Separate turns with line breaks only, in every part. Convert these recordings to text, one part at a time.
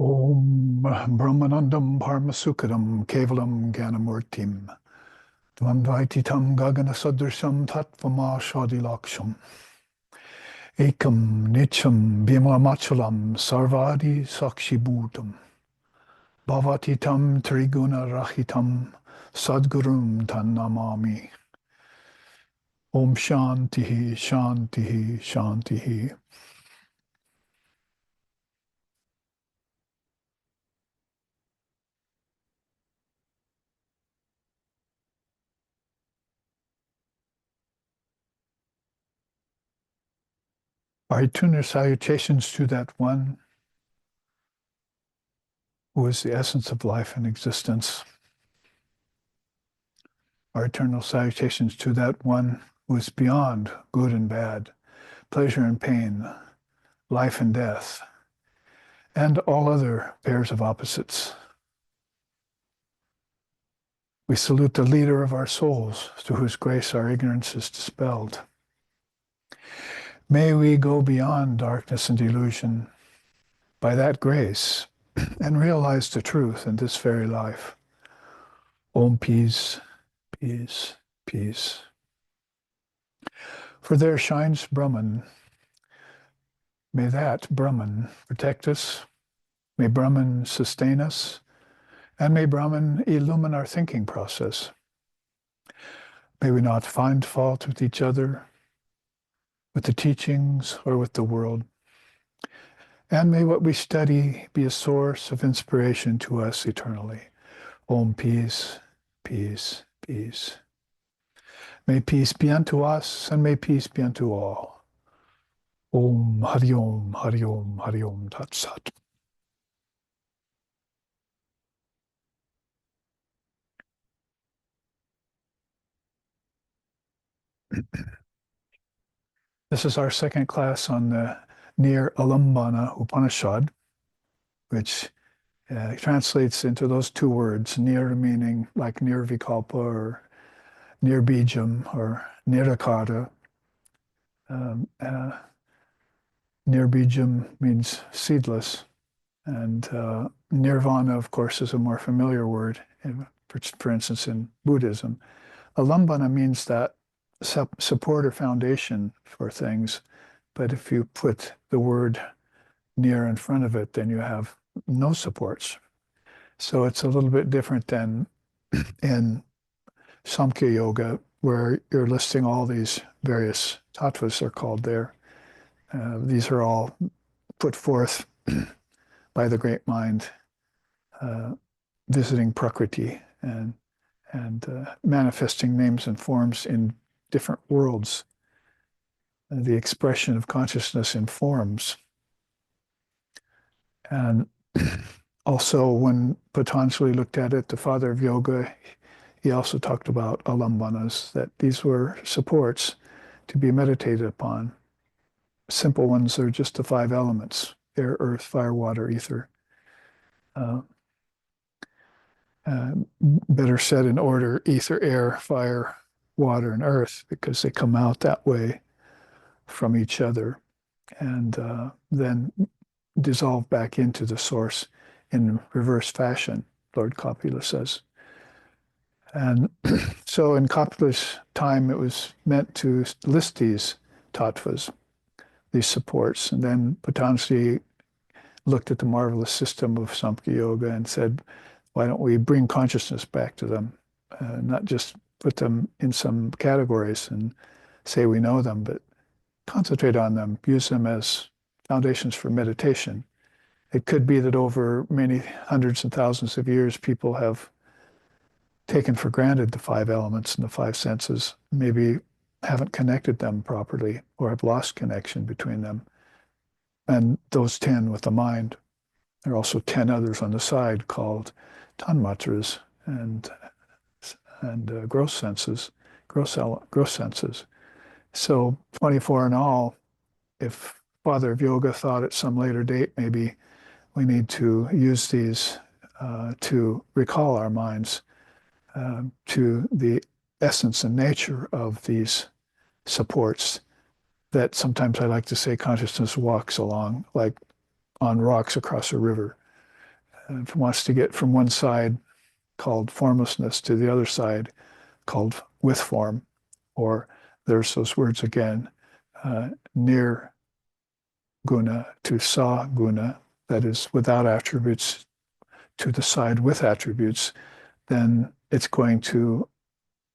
Om Brahmanandam Parmasukadam Kevalam Gyanamurtim Dvandvaititam Gagana Sadrisham Tattvama Shadilaksham Ekam Nicham Bhimamachalam Sarvadi Sakshibhutam Bhavatitam Triguna Rahitam Sadgurum Tannamami. Om Shantihi Shantihi Shantihi. Our eternal salutations to that one who is the essence of life and existence. Our eternal salutations to that one who is beyond good and bad, pleasure and pain, life and death, and all other pairs of opposites. We salute the leader of our souls, through whose grace our ignorance is dispelled. May we go beyond darkness and delusion by that grace and realize the truth in this very life. Om peace, peace, peace. For there shines Brahman. May that Brahman protect us. May Brahman sustain us. And may Brahman illumine our thinking process. May we not find fault with each other, with the teachings, or with the world. And may what we study be a source of inspiration to us eternally. Om peace, peace, peace. May peace be unto us, and may peace be unto all. Om Hari Om, Hari Om, Hari Om Tat Sat. This is our second class on the Niralamba Upanisad, which translates into those two words, nir meaning like nirvikalpa or nirbijam or nirakara. Nirbijam means seedless, and nirvana, of course, is a more familiar word, for instance, in Buddhism. Alambana means that support or foundation for things, but if you put the word near in front of it, then you have no supports. So it's a little bit different than in Samkhya Yoga, where you're listing all these various tattvas are called there. These are all put forth by the great mind, visiting Prakriti and manifesting names and forms in different worlds, the expression of consciousness in forms. And also, when Patanjali looked at it, the father of yoga, he also talked about alambanas, that these were supports to be meditated upon. Simple ones are just the five elements: air, earth, fire, water, ether. Better said in order: ether, air, fire, water, and earth, because they come out that way from each other and then dissolve back into the source in reverse fashion, Lord Kapila says. And so in Kapila's time, it was meant to list these tattvas, these supports. And then Patanjali looked at the marvelous system of Samkhya Yoga and said, why don't we bring consciousness back to them, not just put them in some categories and say we know them, but concentrate on them, use them as foundations for meditation. It could be that over many hundreds and thousands of years, people have taken for granted the five elements and the five senses, maybe haven't connected them properly or have lost connection between them. And those 10 with the mind. There are also 10 others on the side called tanmatras and gross senses, gross senses. So 24 in all. If Father of Yoga thought at some later date, maybe we need to use these to recall our minds to the essence and nature of these supports that sometimes I like to say consciousness walks along, like on rocks across a river. If it wants to get from one side called formlessness to the other side called with form, or there's those words again, near guna to sa guna, that is without attributes, to the side with attributes, then it's going to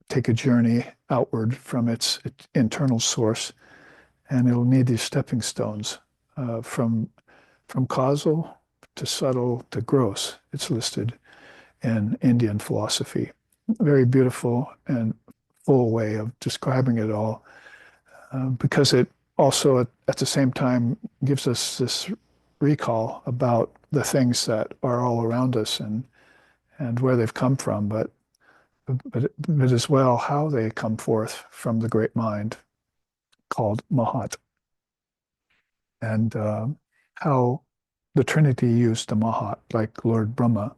take a journey outward from its internal source, and it'll need these stepping stones from causal to subtle to gross. It's listed in Indian philosophy. Very beautiful and full way of describing it all, because it also at the same time gives us this recall about the things that are all around us and where they've come from, but as well how they come forth from the great mind called Mahat, and how the Trinity used the Mahat, like Lord Brahma,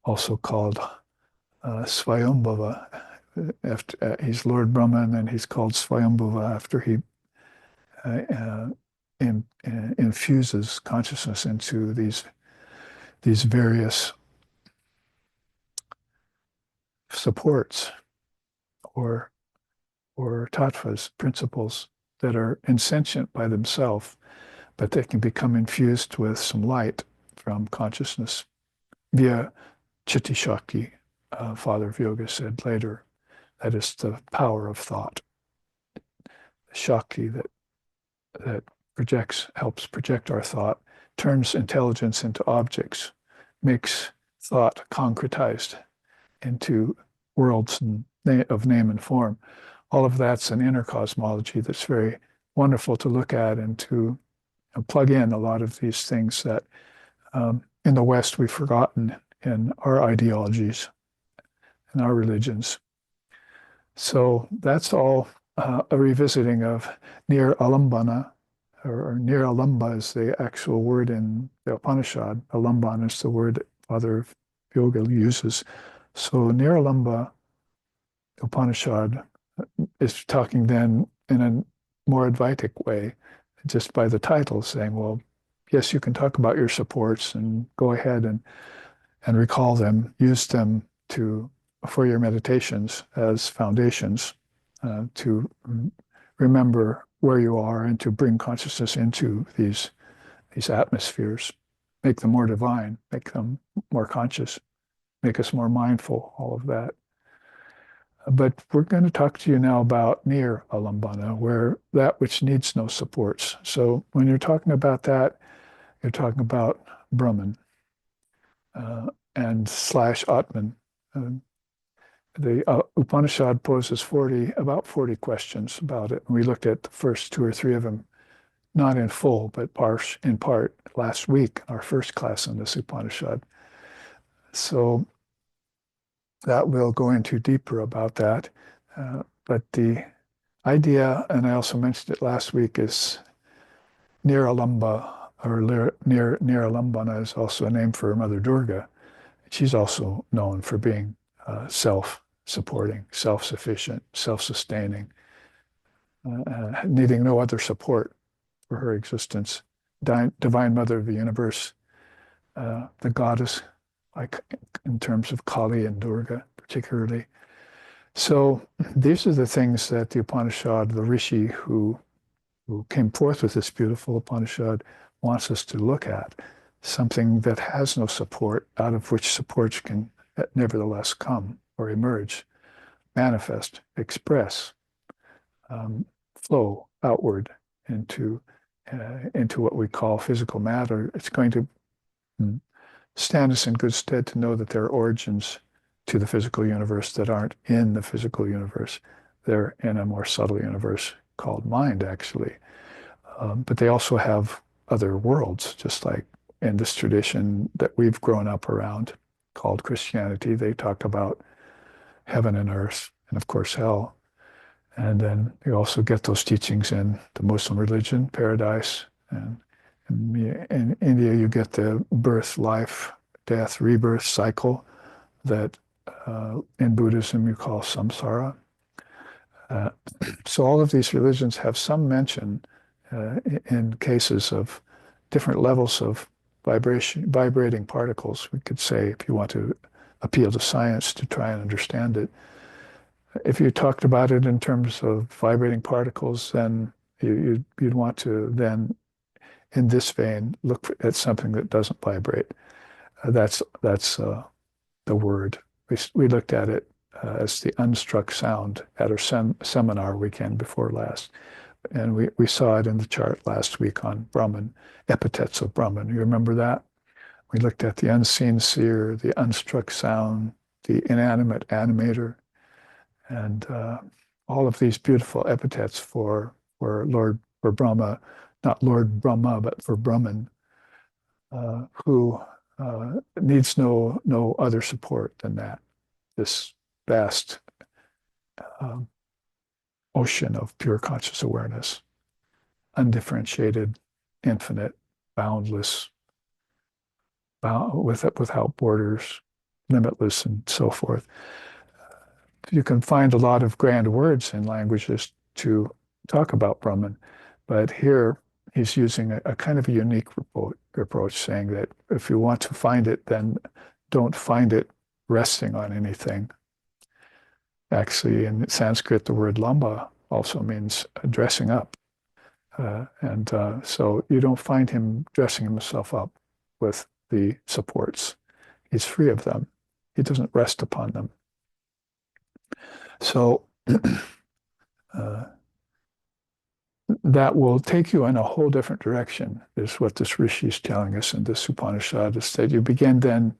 also called Svayambhava. After, he's Lord Brahma, and then he's called Svayambhava after he infuses consciousness into these various supports or tattvas, principles that are insentient by themselves, but they can become infused with some light from consciousness via Chitti Shakti. Father of Yoga said later, that is the power of thought, Shakti that helps project our thought, turns intelligence into objects, makes thought concretized into worlds of name and form. All of that's an inner cosmology that's very wonderful to look at and to plug in a lot of these things that in the West we've forgotten in our ideologies and our religions. So that's all a revisiting of Niralambana, or Niralamba is the actual word in the Upanisad. Alambana is the word that Father of Yoga uses. So Niralamba Upanishad is talking then in a more advaitic way, just by the title, saying, well, yes, you can talk about your supports and go ahead and recall them, use them for your meditations as foundations, to remember where you are and to bring consciousness into these atmospheres, make them more divine, make them more conscious, make us more mindful, all of that. But we're going to talk to you now about near alambana, where that which needs no supports. So when you're talking about that, you're talking about Brahman and / Atman. The Upanishad poses about 40 questions about it. And we looked at the first 2 or 3 of them, not in full, but in part last week, our first class in this Upanishad. So that we'll go into deeper about that. But the idea, and I also mentioned it last week, is Niralamba, or Niralambana is also a name for Mother Durga. She's also known for being self-supporting, self-sufficient, self-sustaining, needing no other support for her existence. Divine Mother of the Universe, the goddess, like in terms of Kali and Durga particularly. So these are the things that the Upanishad, the rishi who came forth with this beautiful Upanishad, wants us to look at. Something that has no support, out of which supports can nevertheless come or emerge, manifest, express, flow outward into what we call physical matter. It's going to stand us in good stead to know that there are origins to the physical universe that aren't in the physical universe. They're in a more subtle universe called mind, actually. But they also have other worlds, just like in this tradition that we've grown up around called Christianity. They talk about heaven and earth, and of course hell. And then you also get those teachings in the Muslim religion, paradise. And in India, you get the birth, life, death, rebirth cycle that in Buddhism you call samsara. So all of these religions have some mention in cases of different levels of vibrating particles, we could say, if you want to appeal to science to try and understand it. If you talked about it in terms of vibrating particles, then you'd want to then, in this vein, look at something that doesn't vibrate. That's the word. We looked at it as the unstruck sound at our seminar weekend before last. And we saw it in the chart last week on Brahman, epithets of Brahman. You remember that? We looked at the unseen seer, the unstruck sound, the inanimate animator, and all of these beautiful epithets for Brahma, not Lord Brahma, but for Brahman, who needs no other support than that. This vast ocean of pure conscious awareness, undifferentiated, infinite, boundless, without borders, limitless, and so forth. You can find a lot of grand words in languages to talk about Brahman, but here he's using a kind of a unique approach, saying that if you want to find it, then don't find it resting on anything. Actually, in Sanskrit, the word lamba also means dressing up. So you don't find him dressing himself up with the supports. He's free of them. He doesn't rest upon them. So that will take you in a whole different direction, is what this rishi is telling us in this Upanishad, is that you begin then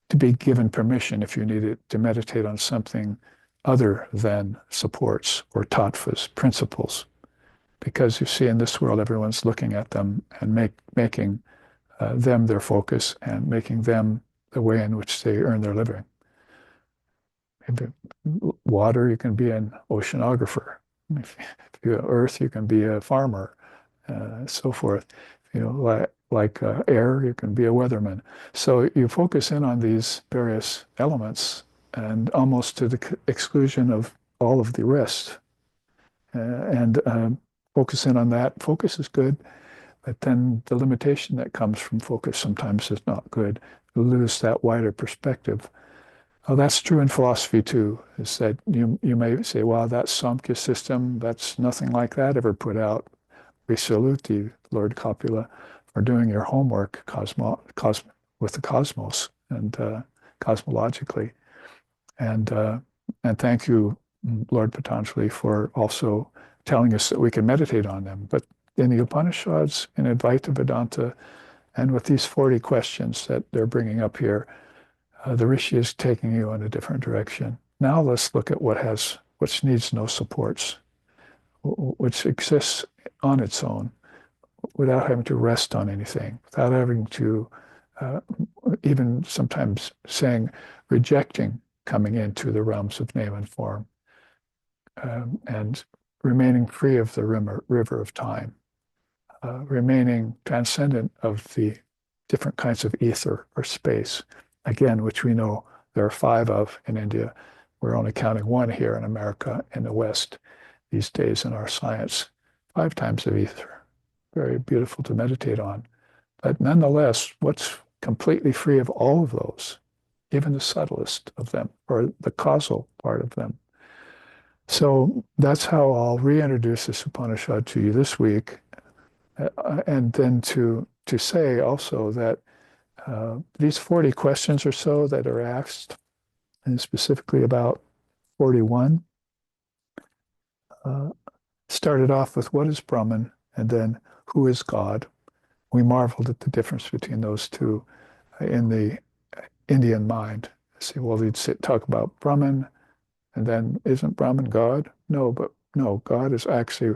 to be given permission, if you need it, to meditate on something other than supports or tattvas, principles. Because you see, in this world, everyone's looking at them and making them their focus and making them the way in which they earn their living. Maybe water, you can be an oceanographer. If you're earth, you can be a farmer, so forth. Like air, you can be a weatherman. So you focus in on these various elements and almost to the exclusion of all of the rest. And focus in on that. Focus is good, but then the limitation that comes from focus sometimes is not good. You lose that wider perspective. Oh, that's true in philosophy too, is that you may say, well, that Samkhya system, that's nothing like that ever put out. We salute you, Lord Copula, for doing your homework with the cosmos and cosmologically. And thank you, Lord Patanjali, for also telling us that we can meditate on them. But in the Upanishads, in Advaita Vedanta, and with these 40 questions that they're bringing up here, the rishi is taking you in a different direction. Now let's look at which needs no supports, which exists on its own, without having to rest on anything, without having to even sometimes rejecting coming into the realms of name and form, and remaining free of the river of time, remaining transcendent of the different kinds of ether or space, again, which we know there are 5 of in India. We're only counting 1 here in America, in the West, these days in our science. 5 times of ether. Very beautiful to meditate on. But nonetheless, what's completely free of all of those, even the subtlest of them, or the causal part of them? So that's how I'll reintroduce this Upanishad to you this week, and then to say also that these 40 questions or so that are asked, and specifically about 41, started off with what is Brahman, and then who is God. We marveled at the difference between those two in the Indian mind. Say, well, they'd talk about Brahman, and then isn't Brahman God? No, God is actually,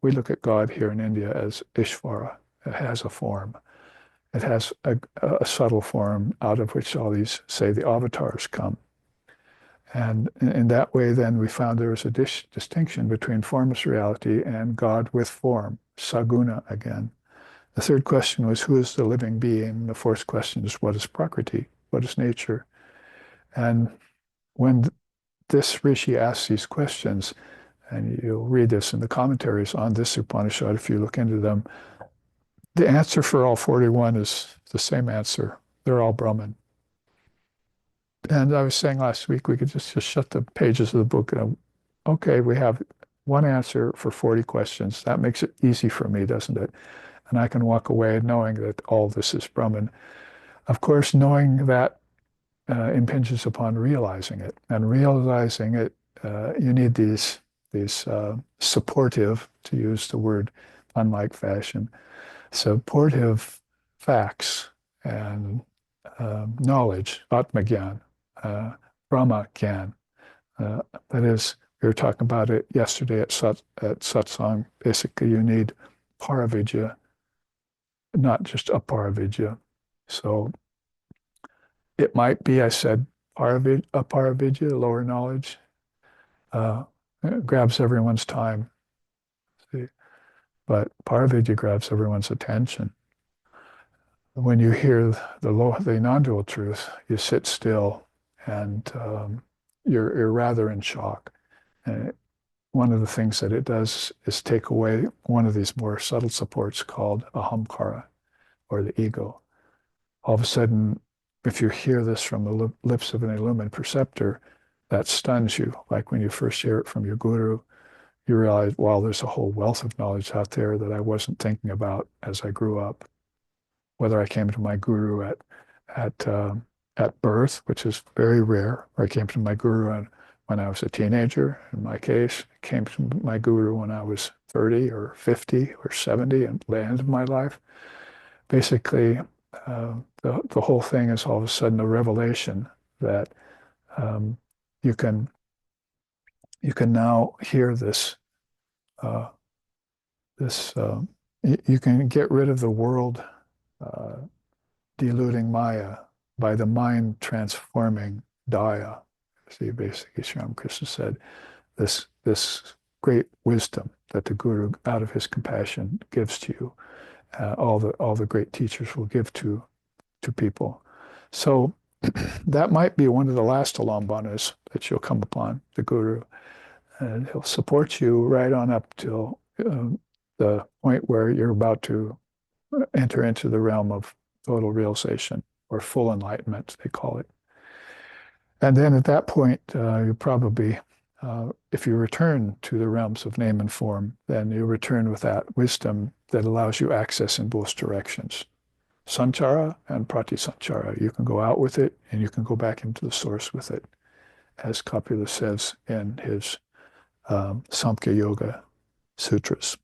we look at God here in India as Ishvara. It has a form. It has a subtle form out of which all these, say, the avatars come. And in that way, then, we found there was a distinction between formless reality and God with form, saguna again. The third question was, who is the living being? The fourth question is, what is prakriti? What is nature? And when this rishi asks these questions, and you'll read this in the commentaries on this Upanishad if you look into them, The answer for all 41 is the same answer. They're all Brahman. And I was saying last week we could just shut the pages of the book and okay, we have one answer for 40 questions. That makes it easy for me, doesn't it? And I can walk away knowing that all this is Brahman. Of course, knowing that impinges upon realizing it. And realizing it, you need these supportive, to use the word unlike fashion, supportive facts and knowledge, Atmagyan, Brahma Gyan. That is, we were talking about it yesterday at satsang. Basically, you need paravidya, not just aparavidya. So it might be, I said, aparavidya, lower knowledge, it grabs everyone's time. See? But paravidya grabs everyone's attention. When you hear the non-dual truth, you sit still and you're rather in shock. And one of the things that it does is take away one of these more subtle supports called ahamkara, or the ego. All of a sudden, if you hear this from the lips of an illumined perceptor, that stuns you. Like when you first hear it from your guru, you realize, wow, there's a whole wealth of knowledge out there that I wasn't thinking about as I grew up. Whether I came to my guru at birth, which is very rare, or I came to my guru when I was a teenager. In my case, I came to my guru when I was 30 or 50 or 70 at the end of my life. Basically, the whole thing is all of a sudden a revelation that um, you can now hear this uh, you can get rid of the world uh, deluding Maya by the mind transforming Daya. See, basically, Sri Ramakrishna said this great wisdom that the Guru, out of his compassion, gives to you. All the great teachers will give to people. So that might be one of the last alambanas that you'll come upon, the Guru. And he'll support you right on up till the point where you're about to enter into the realm of total realization or full enlightenment, they call it. And then at that point, you probably, if you return to the realms of name and form, then you return with that wisdom that allows you access in both directions. Sanchara and pratisanchara. You can go out with it and you can go back into the source with it, as Kapila says in his Samkhya Yoga Sutras.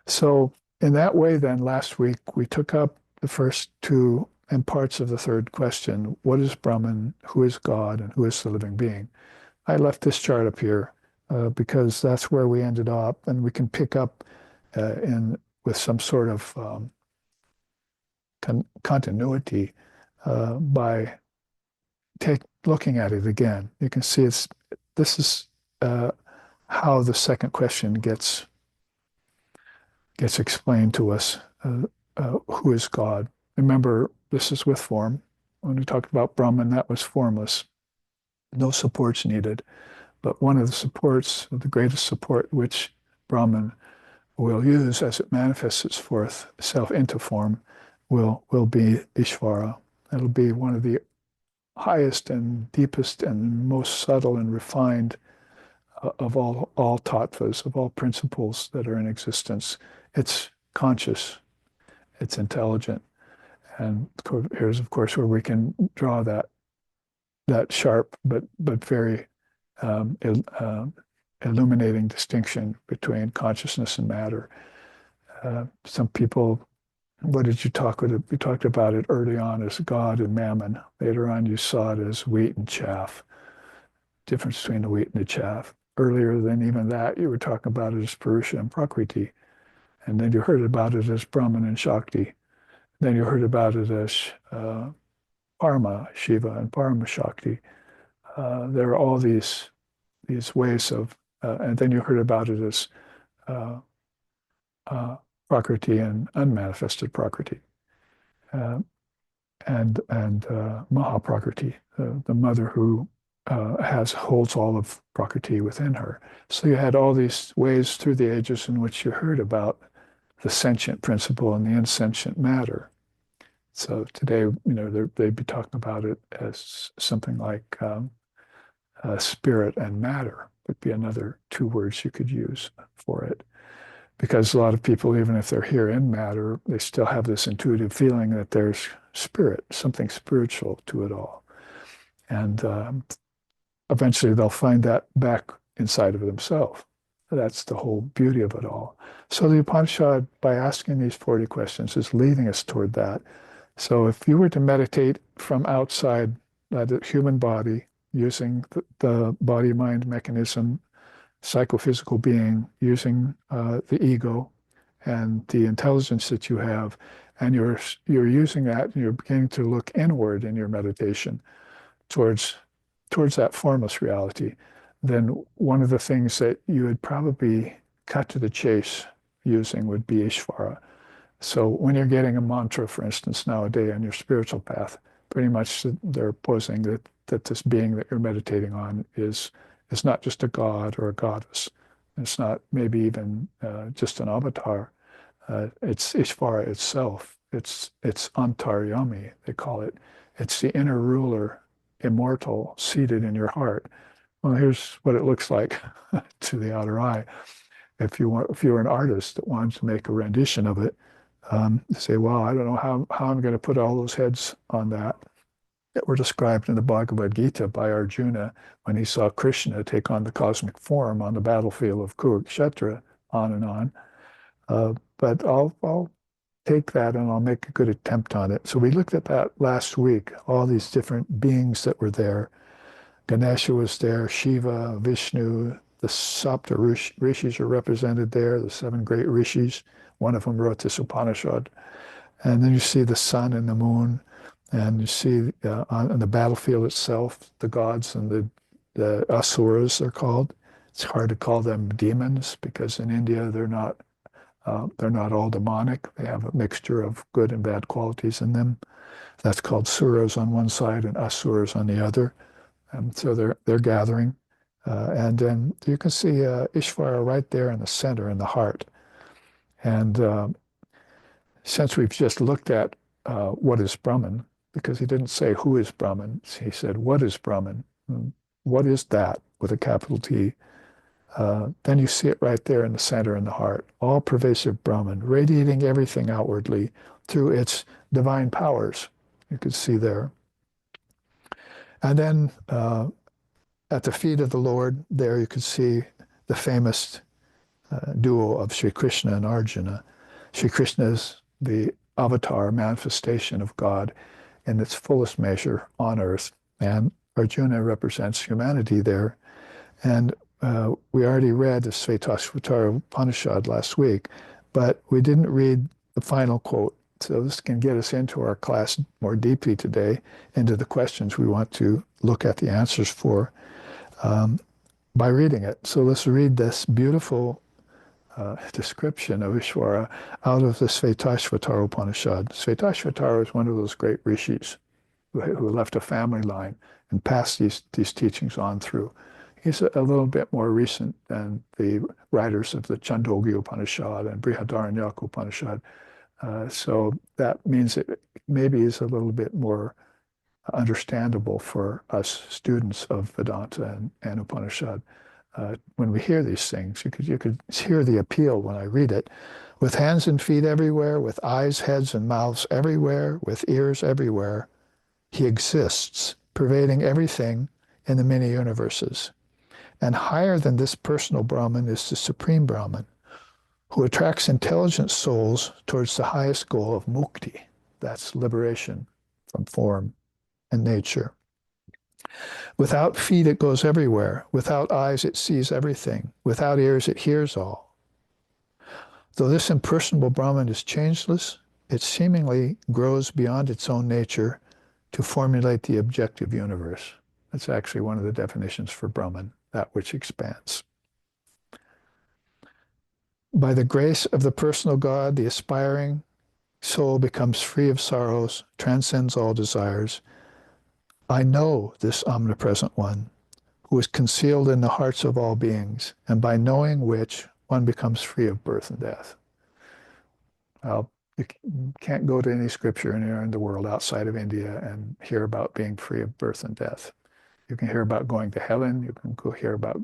So in that way, then, last week, we took up the first two and parts of the third question. What is Brahman? Who is God? And who is the living being? I left this chart up here because that's where we ended up, and we can pick up with some sort of continuity by looking at it again. You can see this is how the second question gets explained to us. Who is God? Remember, this is with form. When we talked about Brahman, that was formless. No supports needed. But one of the supports, the greatest support which Brahman will use as it manifests itself into form, will be Ishvara. It'll be one of the highest and deepest and most subtle and refined of all tattvas, of all principles that are in existence. It's conscious, it's intelligent. And here's, of course, where we can draw that sharp but very illuminating distinction between consciousness and matter. Some people, what did you talk about? We talked about it early on as God and mammon. Later on, you saw it as wheat and chaff. Difference between the wheat and the chaff. Earlier than even that, you were talking about it as Purusha and Prakriti. And then you heard about it as Brahman and Shakti. Then you heard about it as Parma Shiva and Parma Shakti. There are all these ways of, and then you heard about it as Prakriti and unmanifested Prakriti, and Mahaprakriti, the mother who holds all of Prakriti within her. So you had all these ways through the ages in which you heard about the sentient principle and the insentient matter. So today, they'd be talking about it as something like spirit and matter would be another two words you could use for it. Because a lot of people, even if they're here in matter, they still have this intuitive feeling that there's spirit, something spiritual to it all. And eventually they'll find that back inside of themselves. That's the whole beauty of it all. So the Upanishad, by asking these 40 questions, is leading us toward that. So if you were to meditate from outside the human body, using the body-mind mechanism, psychophysical being, using the ego and the intelligence that you have, and you're using that, and you're beginning to look inward in your meditation towards that formless reality, then one of the things that you would probably cut to the chase using would be Ishvara. So when you're getting a mantra, for instance, nowadays on your spiritual path, pretty much they're posing that this being that you're meditating on is not just a god or a goddess. It's not maybe even just an avatar. It's Ishvara itself. It's Antaryami, they call it. It's the inner ruler, immortal, seated in your heart. Well, here's what it looks like to the outer eye. If you're an artist that wants to make a rendition of it, say, well, I don't know how I'm going to put all those heads on that were described in the Bhagavad Gita by Arjuna when he saw Krishna take on the cosmic form on the battlefield of Kurukshetra, on and on. But I'll take that and I'll make a good attempt on it. So we looked at that last week, all these different beings that were there. Ganesha was there, Shiva, Vishnu, the Sapta Rishis are represented there, the 7 great rishis. One of them wrote this Upanishad. And then you see the sun and the moon, and you see on the battlefield itself, the gods and the asuras are called. It's hard to call them demons because in India they're not all demonic. They have a mixture of good and bad qualities in them. That's called suras on one side and asuras on the other. And so they're gathering. And then you can see Ishvara right there in the center, in the heart. And since we've just looked at what is Brahman, because he didn't say who is Brahman, he said what is Brahman? What is that with a capital T? Then you see it right there in the center in the heart, all pervasive Brahman, radiating everything outwardly through its divine powers. You could see there. And then at the feet of the Lord, there you could see the famous duo of Sri Krishna and Arjuna. Sri Krishna is the avatar manifestation of God in its fullest measure on earth, and Arjuna represents humanity there. And we already read the Svetasvatara Upanishad last week, but we didn't read the final quote. So this can get us into our class more deeply today, into the questions we want to look at the answers for by reading it. So let's read this beautiful description of Ishvara out of the Svetasvatara Upanishad. Svetasvatara is one of those great rishis who left a family line and passed these teachings on through. He's a little bit more recent than the writers of the Chandogya Upanishad and Brihadaranyaka Upanishad. So that means it maybe is a little bit more understandable for us students of Vedanta and Upanishad. When we hear these things, you could hear the appeal when I read it. With hands and feet everywhere, with eyes, heads, and mouths everywhere, with ears everywhere, he exists, pervading everything in the many universes. And higher than this personal Brahman is the Supreme Brahman, who attracts intelligent souls towards the highest goal of mukti. That's liberation from form and nature. Without feet, it goes everywhere. Without eyes, it sees everything. Without ears, it hears all. Though this impersonable Brahman is changeless, it seemingly grows beyond its own nature to formulate the objective universe. That's actually one of the definitions for Brahman, that which expands. By the grace of the personal God, the aspiring soul becomes free of sorrows, transcends all desires. I know this omnipresent one, who is concealed in the hearts of all beings, and by knowing which, one becomes free of birth and death. Well, can't go to any scripture anywhere in the world outside of India and hear about being free of birth and death. You can hear about going to heaven. You can go hear about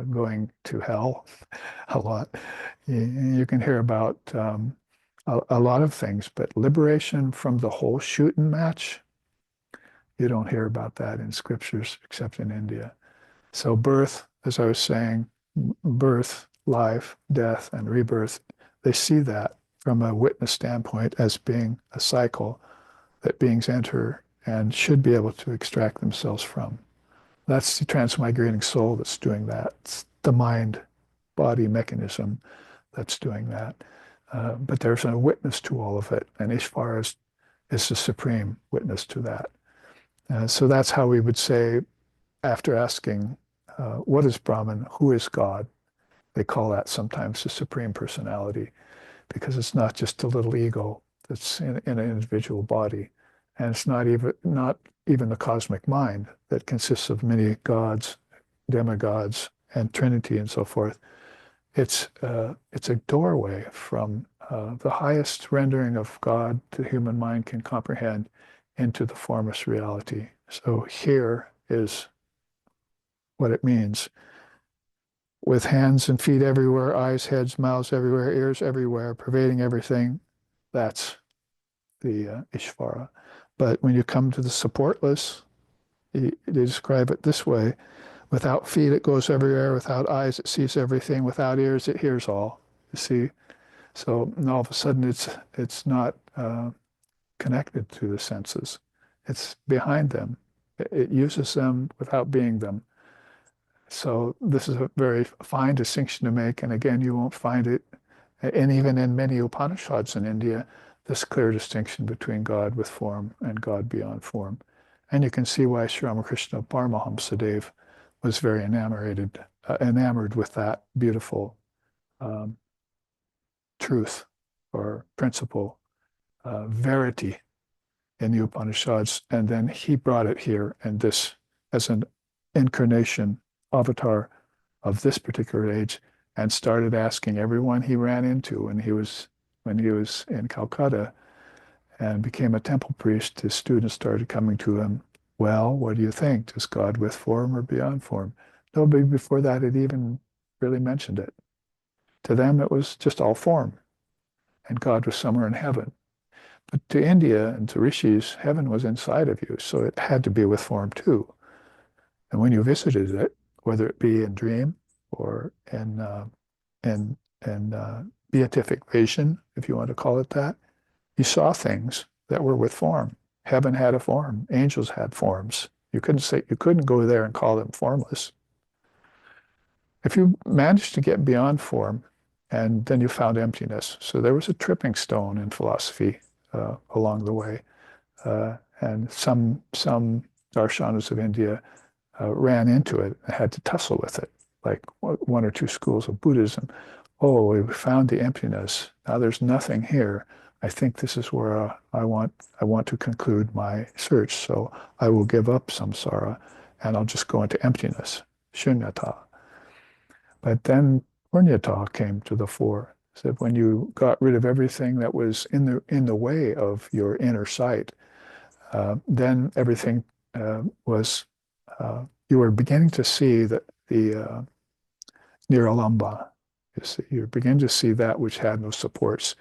going to hell a lot. You can hear about a lot of things, but liberation from the whole shooting match, you don't hear about that in scriptures except in India. So birth, as I was saying, birth, life, death, and rebirth, they see that from a witness standpoint as being a cycle that beings enter and should be able to extract themselves from. That's the transmigrating soul that's doing that. It's the mind-body mechanism that's doing that. But there's a witness to all of it, and Ishvara is the supreme witness to that. So that's how we would say, after asking, what is Brahman? Who is God? They call that sometimes the supreme personality, because it's not just a little ego that's in an individual body. And it's not even the cosmic mind that consists of many gods, demigods, and Trinity and so forth. It's a doorway from the highest rendering of God the human mind can comprehend into the formless reality. So here is what it means. With hands and feet everywhere, eyes, heads, mouths everywhere, ears everywhere, pervading everything, that's the Ishvara. But when you come to the supportless, they describe it this way. Without feet, it goes everywhere. Without eyes, it sees everything. Without ears, it hears all. You see? So all of a sudden, it's not connected to the senses. It's behind them. It uses them without being them. So this is a very fine distinction to make. And again, you won't find it, and even in many Upanishads in India, this clear distinction between God with form and God beyond form. And you can see why Sri Ramakrishna Paramahamsa was very enamored with that beautiful truth or principle, verity in the Upanishads. And then he brought it here, and this as an incarnation, avatar of this particular age, and started asking everyone he ran into when he was in Calcutta and became a temple priest. His students started coming to him. Well, what do you think? Is God with form or beyond form? Nobody before that had even really mentioned it. To them, it was just all form, and God was somewhere in heaven. But to India and to rishis, heaven was inside of you, so it had to be with form too. And when you visited it, whether it be in dream or in beatific vision, if you want to call it that, you saw things that were with form. Heaven had a form. Angels had forms. You couldn't go there and call them formless. If you managed to get beyond form, and then you found emptiness. So there was a tripping stone in philosophy along the way. And some darshanas of India ran into it and had to tussle with it, like one or two schools of Buddhism. Oh, we found the emptiness. Now there's nothing here. I think this is where I want to conclude my search. So I will give up samsara and I'll just go into emptiness, shunyata. But then punyata came to the fore. So when you got rid of everything that was in the way of your inner sight, then everything was you were beginning to see the Niralamba. You're beginning to see that which had no supports.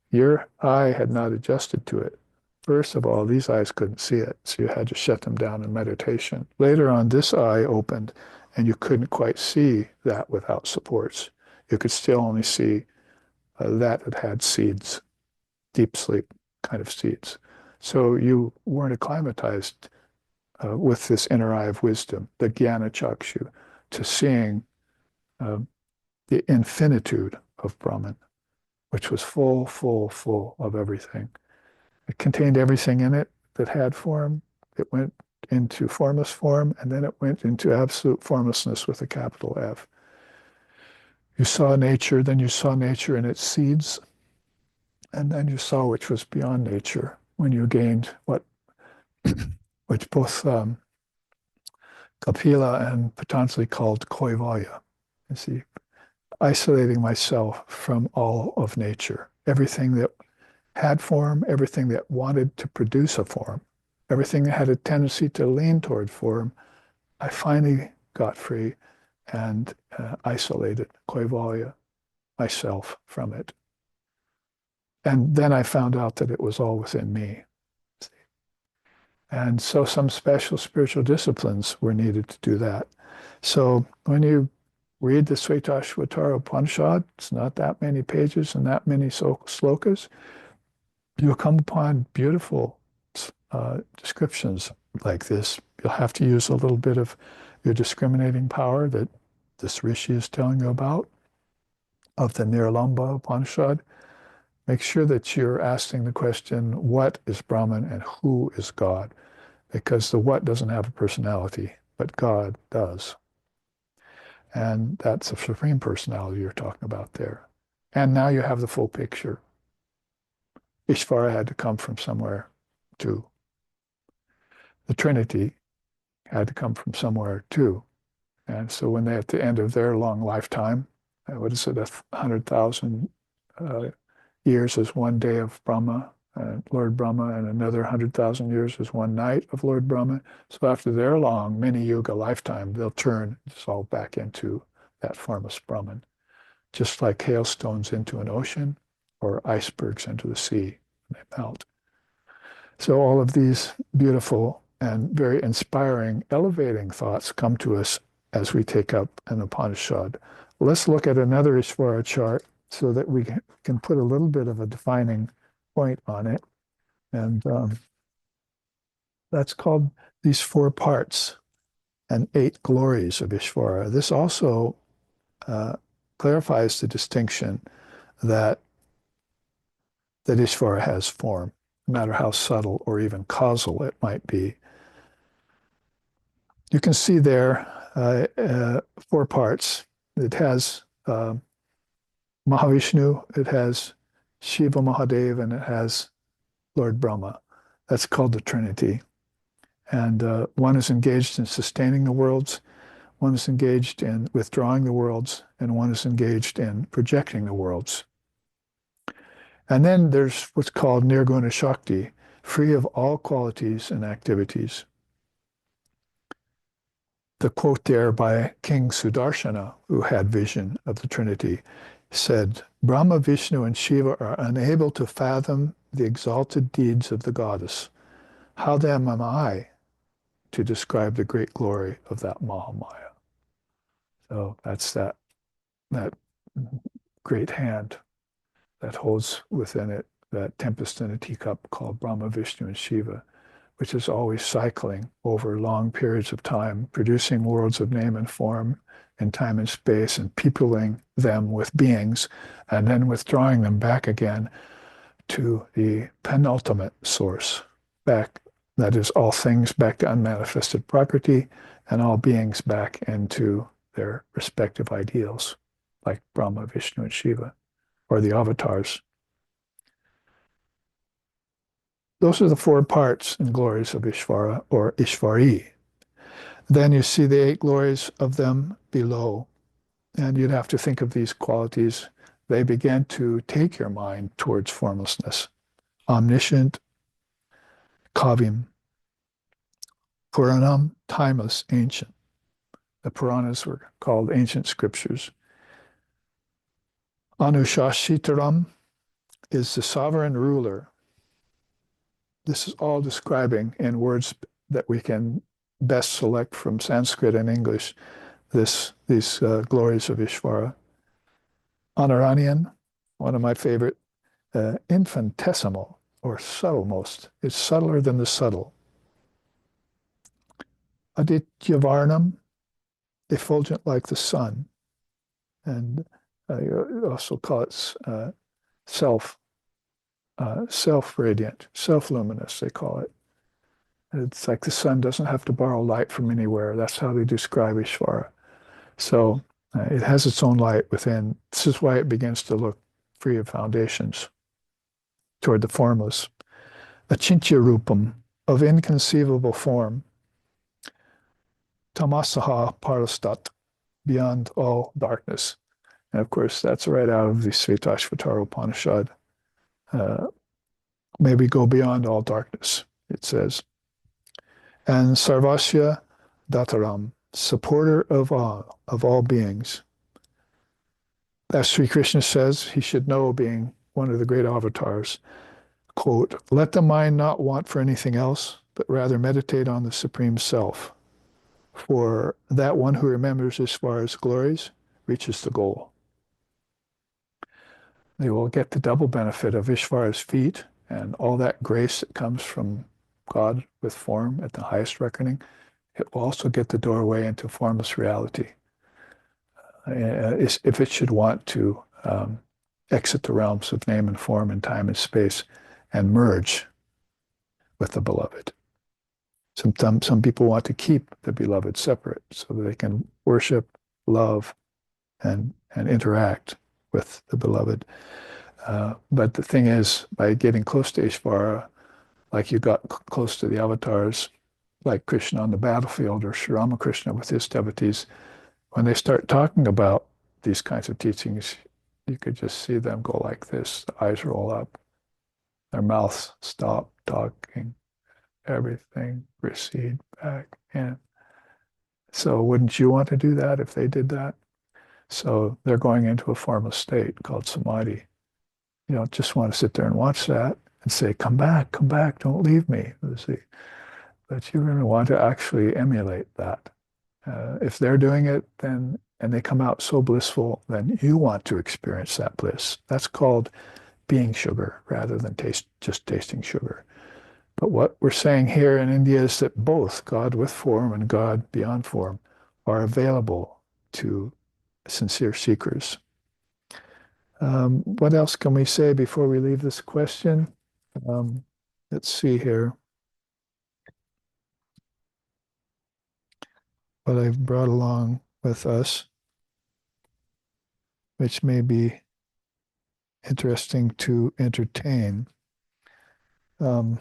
Your eye had not adjusted to it. First of all, these eyes couldn't see it, so you had to shut them down in meditation. Later on, this eye opened, and you couldn't quite see that without supports. You could still only see that it had seeds, deep sleep kind of seeds. So you weren't acclimatized with this inner eye of wisdom, the jnana chakshu, to seeing the infinitude of Brahman, which was full of everything. It contained everything in it that had form. It went into formless form, and then it went into absolute formlessness with a capital F. You saw nature, then you saw nature in its seeds, and then you saw which was beyond nature when you gained which both Kapila and Patanjali called Koivaya. You see, isolating myself from all of nature. Everything that had form, everything that wanted to produce a form, everything that had a tendency to lean toward form, I finally got free and isolated, koivalya, myself from it. And then I found out that it was all within me. And so some special spiritual disciplines were needed to do that. So when you read the Svetashvatara Upanishad, it's not that many pages and that many slokas, you'll come upon beautiful descriptions like this. You'll have to use a little bit of your discriminating power that this rishi is telling you about, of the Niralamba Upanishad. Make sure that you're asking the question, what is Brahman and who is God? Because the what doesn't have a personality, but God does. And that's the supreme personality you're talking about there. And now you have the full picture. Ishvara had to come from somewhere too. The Trinity had to come from somewhere too. And so when they, at the end of their long lifetime, what is it, 100,000 years is one day of Brahma, Lord Brahma, and another 100,000 years is one night of Lord Brahma. So after their long many yuga lifetime, they'll turn dissolve back into that formless Brahman, just like hailstones into an ocean or icebergs into the sea, and they melt. So all of these beautiful and very inspiring, elevating thoughts come to us as we take up an Upanishad. Let's look at another Ishvara chart so that we can put a little bit of a defining point on it. And that's called these 4 parts and 8 glories of Ishvara. This also clarifies the distinction that Ishvara has form, no matter how subtle or even causal it might be. You can see there 4 parts. It has Mahavishnu, it has Shiva Mahadev, and it has Lord Brahma. That's called the Trinity. And one is engaged in sustaining the worlds, one is engaged in withdrawing the worlds, and one is engaged in projecting the worlds. And then there's what's called Nirguna Shakti, free of all qualities and activities. The quote there by King Sudarshana, who had vision of the Trinity, said, Brahma, Vishnu, and Shiva are unable to fathom the exalted deeds of the goddess. How then am I to describe the great glory of that Mahamaya? So that's that great hand that holds within it that tempest in a teacup called Brahma, Vishnu, and Shiva, which is always cycling over long periods of time, producing worlds of name and form in time and space and peopling them with beings, and then withdrawing them back again to the penultimate source, back, that is, all things back to unmanifested property, and all beings back into their respective ideals, like Brahma, Vishnu, and Shiva, or the avatars. Those are the 4 parts and glories of Ishvara, or Ishvari. Then you see the 8 glories of them below, and you'd have to think of these qualities. They begin to take your mind towards formlessness. Omniscient, Kavim, Puranam, timeless, ancient. The Puranas were called ancient scriptures. Anushashitaram is the sovereign ruler. This is all describing in words that we can best select from Sanskrit and English these glories of Ishvara. Anaranian, one of my favorite, infinitesimal or subtlemost. It's subtler than the subtle. Adityavarnam, effulgent like the sun. And you also call it self-radiant, self-luminous, they call it. It's like the sun doesn't have to borrow light from anywhere. That's how they describe Ishvara. So it has its own light within. This is why it begins to look free of foundations toward the formless. Achintya rupam, of inconceivable form. Tamasaha parastat, beyond all darkness. And of course, that's right out of the Svetashvatara Upanishad. Uh, May we go beyond all darkness, it says. And Sarvasya Dataram, supporter of all beings. As Sri Krishna says, he should know, being one of the great avatars, quote, let the mind not want for anything else, but rather meditate on the Supreme Self. For that one who remembers Ishvara's glories reaches the goal. They will get the double benefit of Ishvara's feet and all that grace that comes from God with form at the highest reckoning. It will also get the doorway into formless reality. If it should want to exit the realms of name and form and time and space and merge with the beloved. Some people want to keep the beloved separate so that they can worship, love, and interact with the beloved. But the thing is, by getting close to Ishvara, like you got close to the avatars, like Krishna on the battlefield or Sri Ramakrishna with his devotees, when they start talking about these kinds of teachings, you could just see them go like this. The eyes roll up, their mouths stop talking, everything recede back in. So wouldn't you want to do that if they did that? So they're going into a formless state called samadhi. You don't just want to sit there and watch that and say, come back, don't leave me. See, but you're going to want to actually emulate that. If they're doing it, then, and they come out so blissful, then you want to experience that bliss. That's called being sugar rather than just tasting sugar. But what we're saying here in India is that both God with form and God beyond form are available to sincere seekers. What else can we say before we leave this question? Let's see here. What I've brought along with us, which may be interesting to entertain. Oh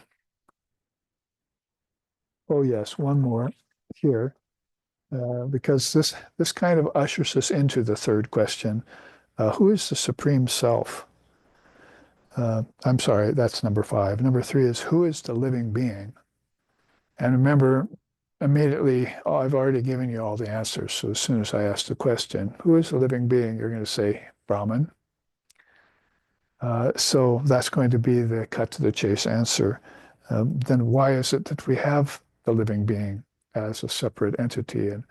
yes, one more here, because this kind of ushers us into the third question. Who is the Supreme Self? I'm sorry, that's number 5. Number 3 is who is the living being? And remember, immediately, I've already given you all the answers. So as soon as I ask the question, who is the living being? You're going to say Brahman. So that's going to be the cut to the chase answer. Then why is it that we have the living being as a separate entity? And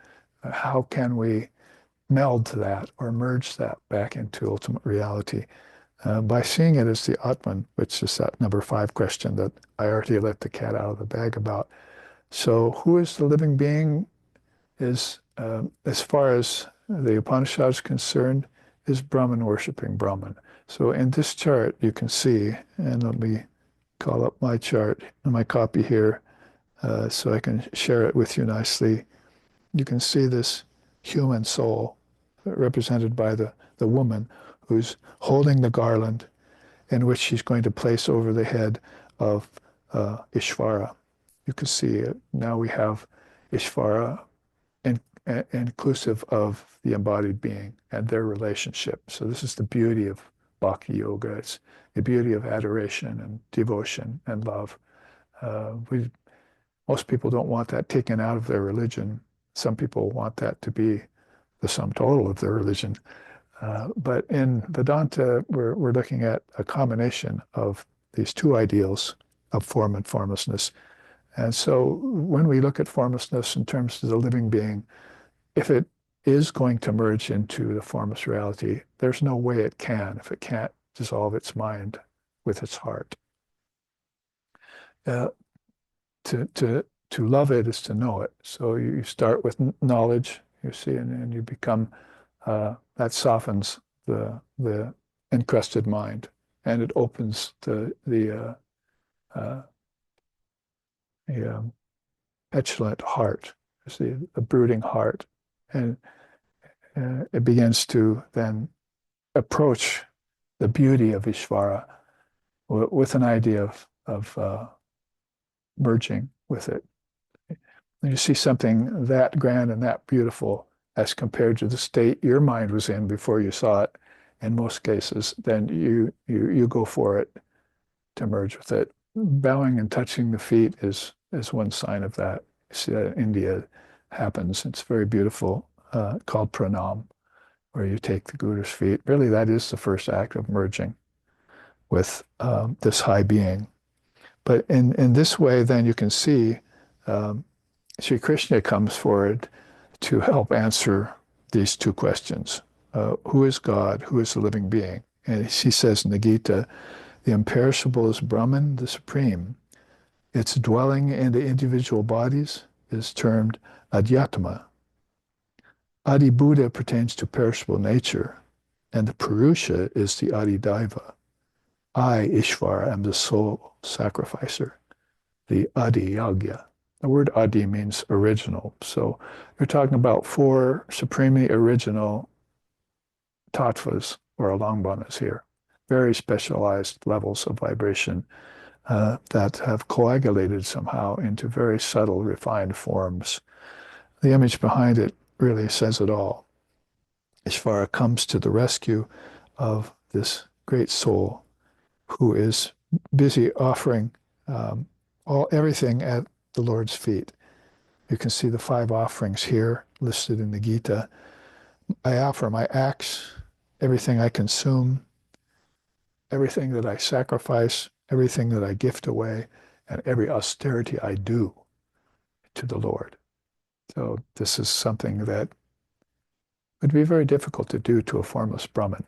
how can we meld that or merge that back into ultimate reality? By seeing it as the Atman, which is that number 5 question that I already let the cat out of the bag about. So who is the living being is, as far as the Upanishad is concerned, is Brahman worshiping Brahman. So in this chart, you can see, and let me call up my chart, my copy here, so I can share it with you nicely. You can see this human soul represented by the woman who's holding the garland in which she's going to place over the head of Ishvara. You can see it. Now we have Ishvara inclusive of the embodied being and their relationship. So this is the beauty of Bhakti Yoga. It's the beauty of adoration and devotion and love. Most people don't want that taken out of their religion. Some people want that to be the sum total of their religion. But in Vedanta, we're looking at a combination of these two ideals of form and formlessness. And so when we look at formlessness in terms of the living being, if it is going to merge into the formless reality, there's no way it can if it can't dissolve its mind with its heart. To love it is to know it. So you start with knowledge, you see, and you become, that softens the encrusted mind, and it opens the petulant heart, you see, the brooding heart, and it begins to then approach the beauty of Ishvara with an idea of merging with it. When you see something that grand and that beautiful, as compared to the state your mind was in before you saw it, in most cases, then you go for it to merge with it. Bowing and touching the feet is one sign of that. You see that in India happens. It's very beautiful, called pranam, where you take the Guru's feet. Really, that is the first act of merging with this high being. But in this way, then you can see um, Sri Krishna comes forward to help answer these two questions. Who is God? Who is the living being? And he says in the Gita, the imperishable is Brahman, the supreme. Its dwelling in the individual bodies is termed adhyatma. Adi Buddha pertains to perishable nature, and the Purusha is the Adi Daiva. I, Ishvara, am the sole sacrificer, the Adi Yagya. The word Adi means original. So you're talking about four supremely original tattvas or alambanas here, very specialized levels of vibration that have coagulated somehow into very subtle, refined forms. The image behind it really says it all. Ishvara comes to the rescue of this great soul who is busy offering everything at the Lord's feet. You can see the 5 offerings here listed in the Gita. I offer my acts, everything I consume, everything that I sacrifice, everything that I gift away, and every austerity I do to the Lord. So this is something that would be very difficult to do to a formless Brahmin.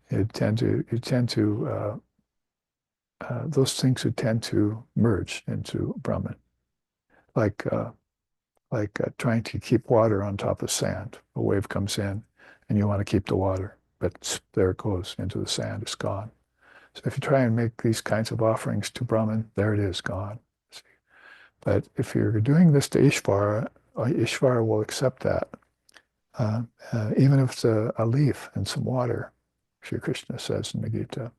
You tend to those things would tend to merge into Brahman, like trying to keep water on top of sand. A wave comes in, and you want to keep the water, but there it goes into the sand. It's gone. So if you try and make these kinds of offerings to Brahman, there it is, gone. But if you're doing this to Ishvara, Ishvara will accept that, even if it's a leaf and some water. Sri Krishna says in the Gita,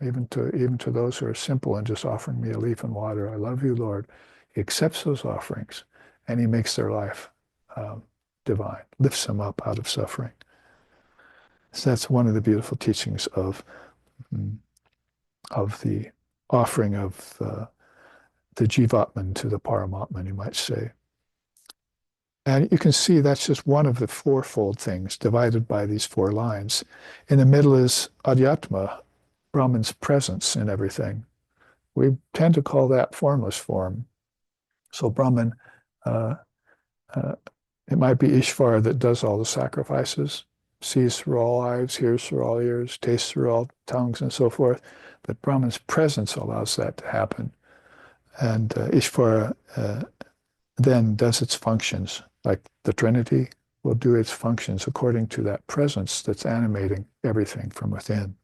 even to those who are simple and just offering me a leaf and water, I love you, Lord. He accepts those offerings, and he makes their life divine, lifts them up out of suffering. So that's one of the beautiful teachings of the offering of the Jivatman to the Paramatman, you might say. And you can see that's just one of the fourfold things divided by these 4 lines. In the middle is Adhyatma, Brahman's presence in everything. We tend to call that formless form. So Brahman, uh, it might be Ishvara that does all the sacrifices, sees through all eyes, hears through all ears, tastes through all tongues, and so forth. But Brahman's presence allows that to happen. And Ishvara then does its functions, like the Trinity will do its functions according to that presence that's animating everything from within.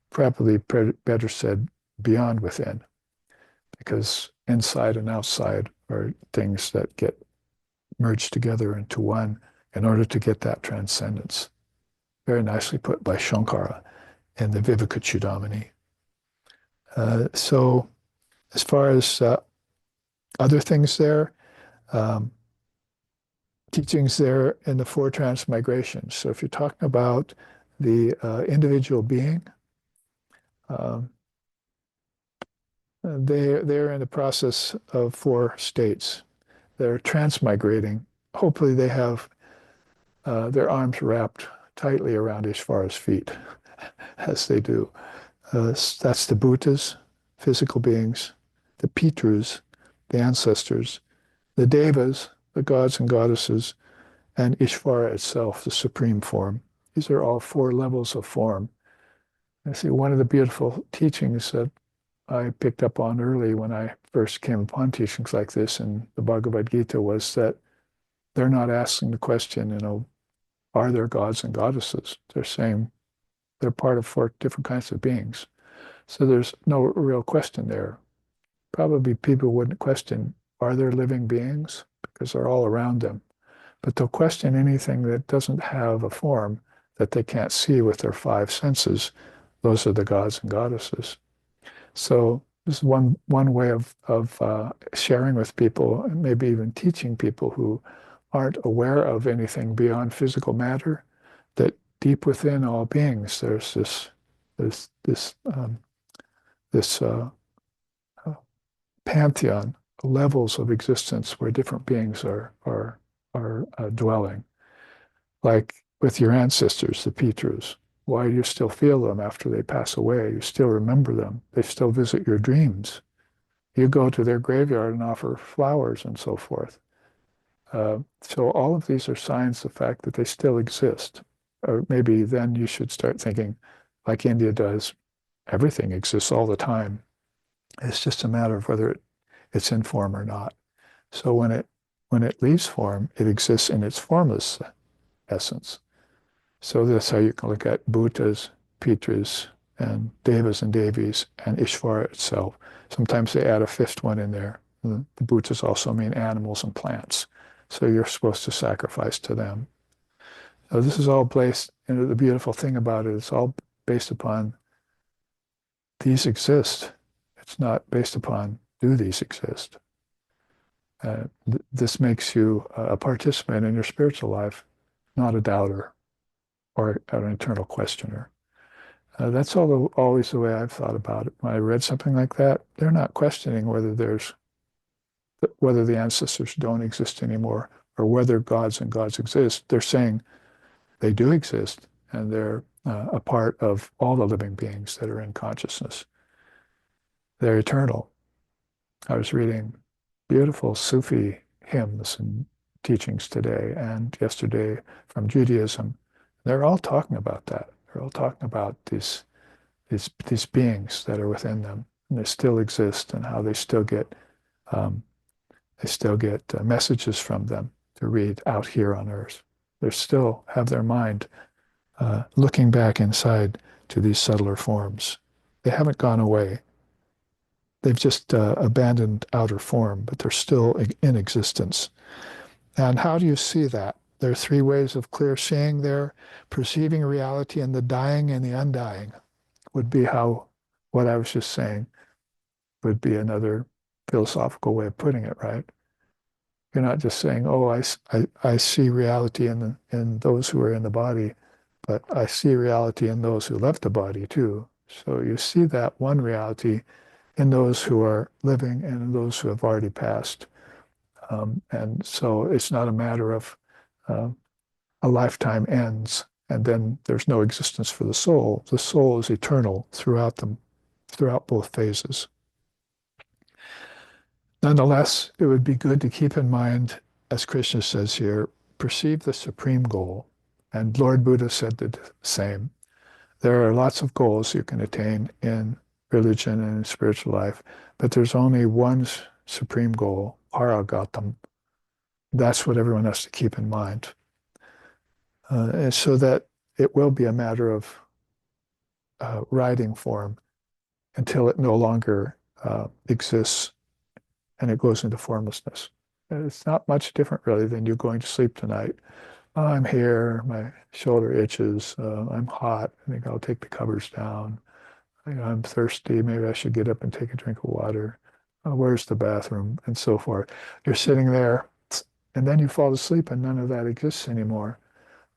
Probably better said, beyond within, because inside and outside are things that get merged together into one in order to get that transcendence. Very nicely put by Shankara in the Vivekachudamani. So as far as other things there, teachings there in the 4 transmigrations. So if you're talking about the individual being, they're in the process of 4 states. They're transmigrating. Hopefully they have their arms wrapped tightly around Ishvara's feet, as they do. That's the Bhutas, physical beings, the Pitrus, the ancestors, the Devas, the gods and goddesses, and Ishvara itself, the supreme form. These are all 4 levels of form. I see one of the beautiful teachings that I picked up on early when I first came upon teachings like this in the Bhagavad Gita was that they're not asking the question, are there gods and goddesses? They're saying they're part of 4 different kinds of beings. So there's no real question there. Probably people wouldn't question, are there living beings? Because they're all around them. But they'll question anything that doesn't have a form that they can't see with their 5 senses. Those are the gods and goddesses. So this is one way of sharing with people, and maybe even teaching people who aren't aware of anything beyond physical matter, that deep within all beings there's this this this uh, pantheon, levels of existence where different beings are dwelling. Like with your ancestors, the Pitrus. Why do you still feel them after they pass away? You still remember them. They still visit your dreams. You go to their graveyard and offer flowers and so forth. So all of these are signs of the fact that they still exist. Or maybe then you should start thinking, like India does, everything exists all the time. It's just a matter of whether it's in form or not. So when it leaves form, it exists in its formless essence. So that's how you can look at Bhutas, Pitras, and Devas and Devis, and Ishvara itself. Sometimes they add a fifth one in there. The Bhutas also mean animals and plants. So you're supposed to sacrifice to them. So this is all based, and the beautiful thing about it, it's all based upon these exist. It's not based upon do these exist. This makes you a participant in your spiritual life, not a doubter or an internal questioner. That's always the way I've thought about it. When I read something like that, they're not questioning whether the ancestors don't exist anymore or whether gods and gods exist. They're saying they do exist and they're a part of all the living beings that are in consciousness. They're eternal. I was reading beautiful Sufi hymns and teachings today and yesterday from Judaism. They're all talking about that. They're all talking about these beings that are within them, and they still exist, and how they still get messages from them to read out here on Earth. They still have their mind looking back inside to these subtler forms. They haven't gone away. They've just abandoned outer form, but they're still in existence. And how do you see that? There are three ways of clear seeing there. Perceiving reality in the dying and the undying would be how what I was just saying would be another philosophical way of putting it, right? You're not just saying, oh, I see reality in those who are in the body, but I see reality in those who left the body too. So you see that one reality in those who are living and in those who have already passed. And so it's not a matter of a lifetime ends and then there's no existence for the soul. The soul is eternal throughout both phases. Nonetheless, it would be good to keep in mind, as Krishna says here, perceive the supreme goal. And Lord Buddha said the same. There are lots of goals you can attain in religion and in spiritual life, but there's only one supreme goal, paragatam. That's what everyone has to keep in mind. And so that it will be a matter of riding form until it no longer exists and it goes into formlessness. And it's not much different really than you going to sleep tonight. Oh, I'm here, my shoulder itches, I'm hot, I think I'll take the covers down. I'm thirsty, maybe I should get up and take a drink of water. Where's the bathroom? And so forth. You're sitting there, and then you fall asleep and none of that exists anymore.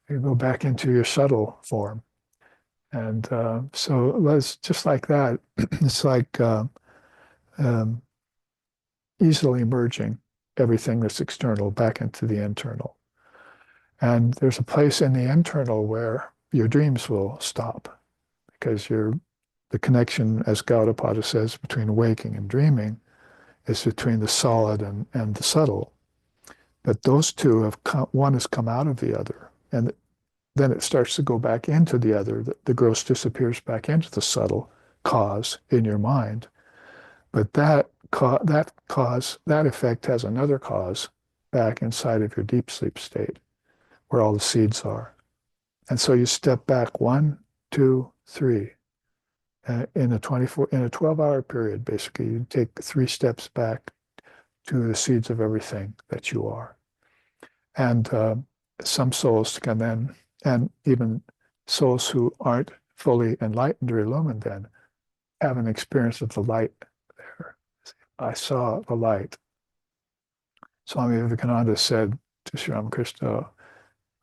You go back into your subtle form. And so it's just like that. It's like um, easily merging everything that's external back into the internal. And there's a place in the internal where your dreams will stop because the connection, as Gaudapada says, between waking and dreaming is between the solid and the subtle. But those two one has come out of the other. And then it starts to go back into the other. The gross disappears back into the subtle cause in your mind. But that effect has another cause back inside of your deep sleep state, where all the seeds are. And so you step back 1, 2, 3. In a 12-hour period, basically, you take 3 steps back to the seeds of everything that you are. And some souls can then, and even souls who aren't fully enlightened or illumined then, have an experience of the light there. I saw the light. Swami Vivekananda said to Sri Ramakrishna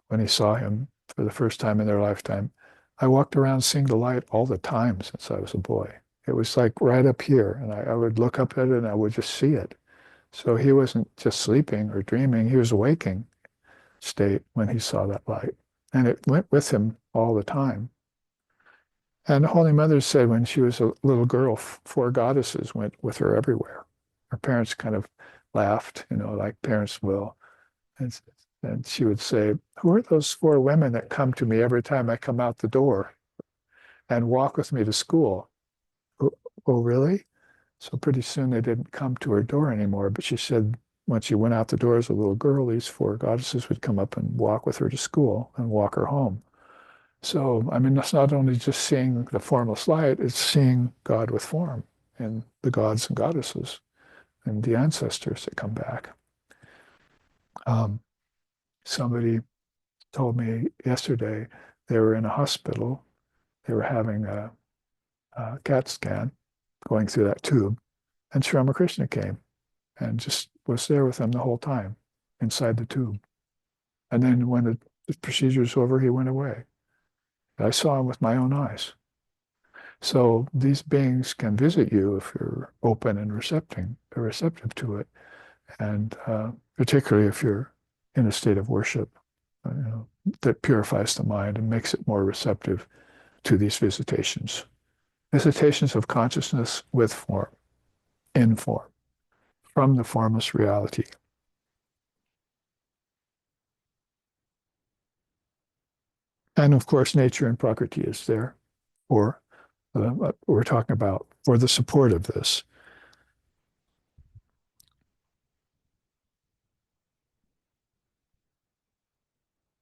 when he saw him for the first time in their lifetime. I walked around seeing the light all the time since I was a boy. It was like right up here, and I would look up at it and I would just see it. So he wasn't just sleeping or dreaming, he was waking state when he saw that light. And it went with him all the time. And the Holy Mother said when she was a little girl, four goddesses went with her everywhere. Her parents kind of laughed, like parents will. And, and she would say, who are those four women that come to me every time I come out the door and walk with me to school? Oh, oh, really? So pretty soon they didn't come to her door anymore. But she said when she went out the door as a little girl, these four goddesses would come up and walk with her to school and walk her home. So, I mean, it's not only just seeing the formless light, it's seeing God with form and the gods and goddesses and the ancestors that come back. Somebody told me yesterday they were in a hospital. They were having a CAT scan going through that tube. And Sri Ramakrishna came and just was there with them the whole time inside the tube. And then when the procedure was over, he went away. I saw him with my own eyes. So these beings can visit you if you're open and receptive to it, and particularly if you're in a state of worship, that purifies the mind and makes it more receptive to these visitations. Visitations of consciousness with form, in form, from the formless reality. And of course, nature and prakriti is there, or we're talking about for the support of this.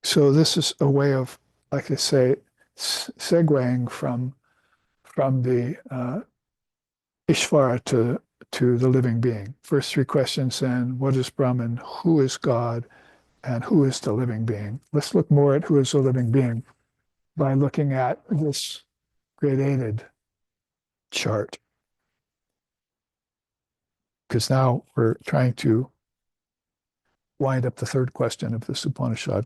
So this is a way of, like I say, segueing from the Ishvara to the living being. First three questions then, what is Brahman, who is God, and who is the living being? Let's look more at who is the living being by looking at this gradated chart. Because now we're trying to wind up the third question of this Upanishad.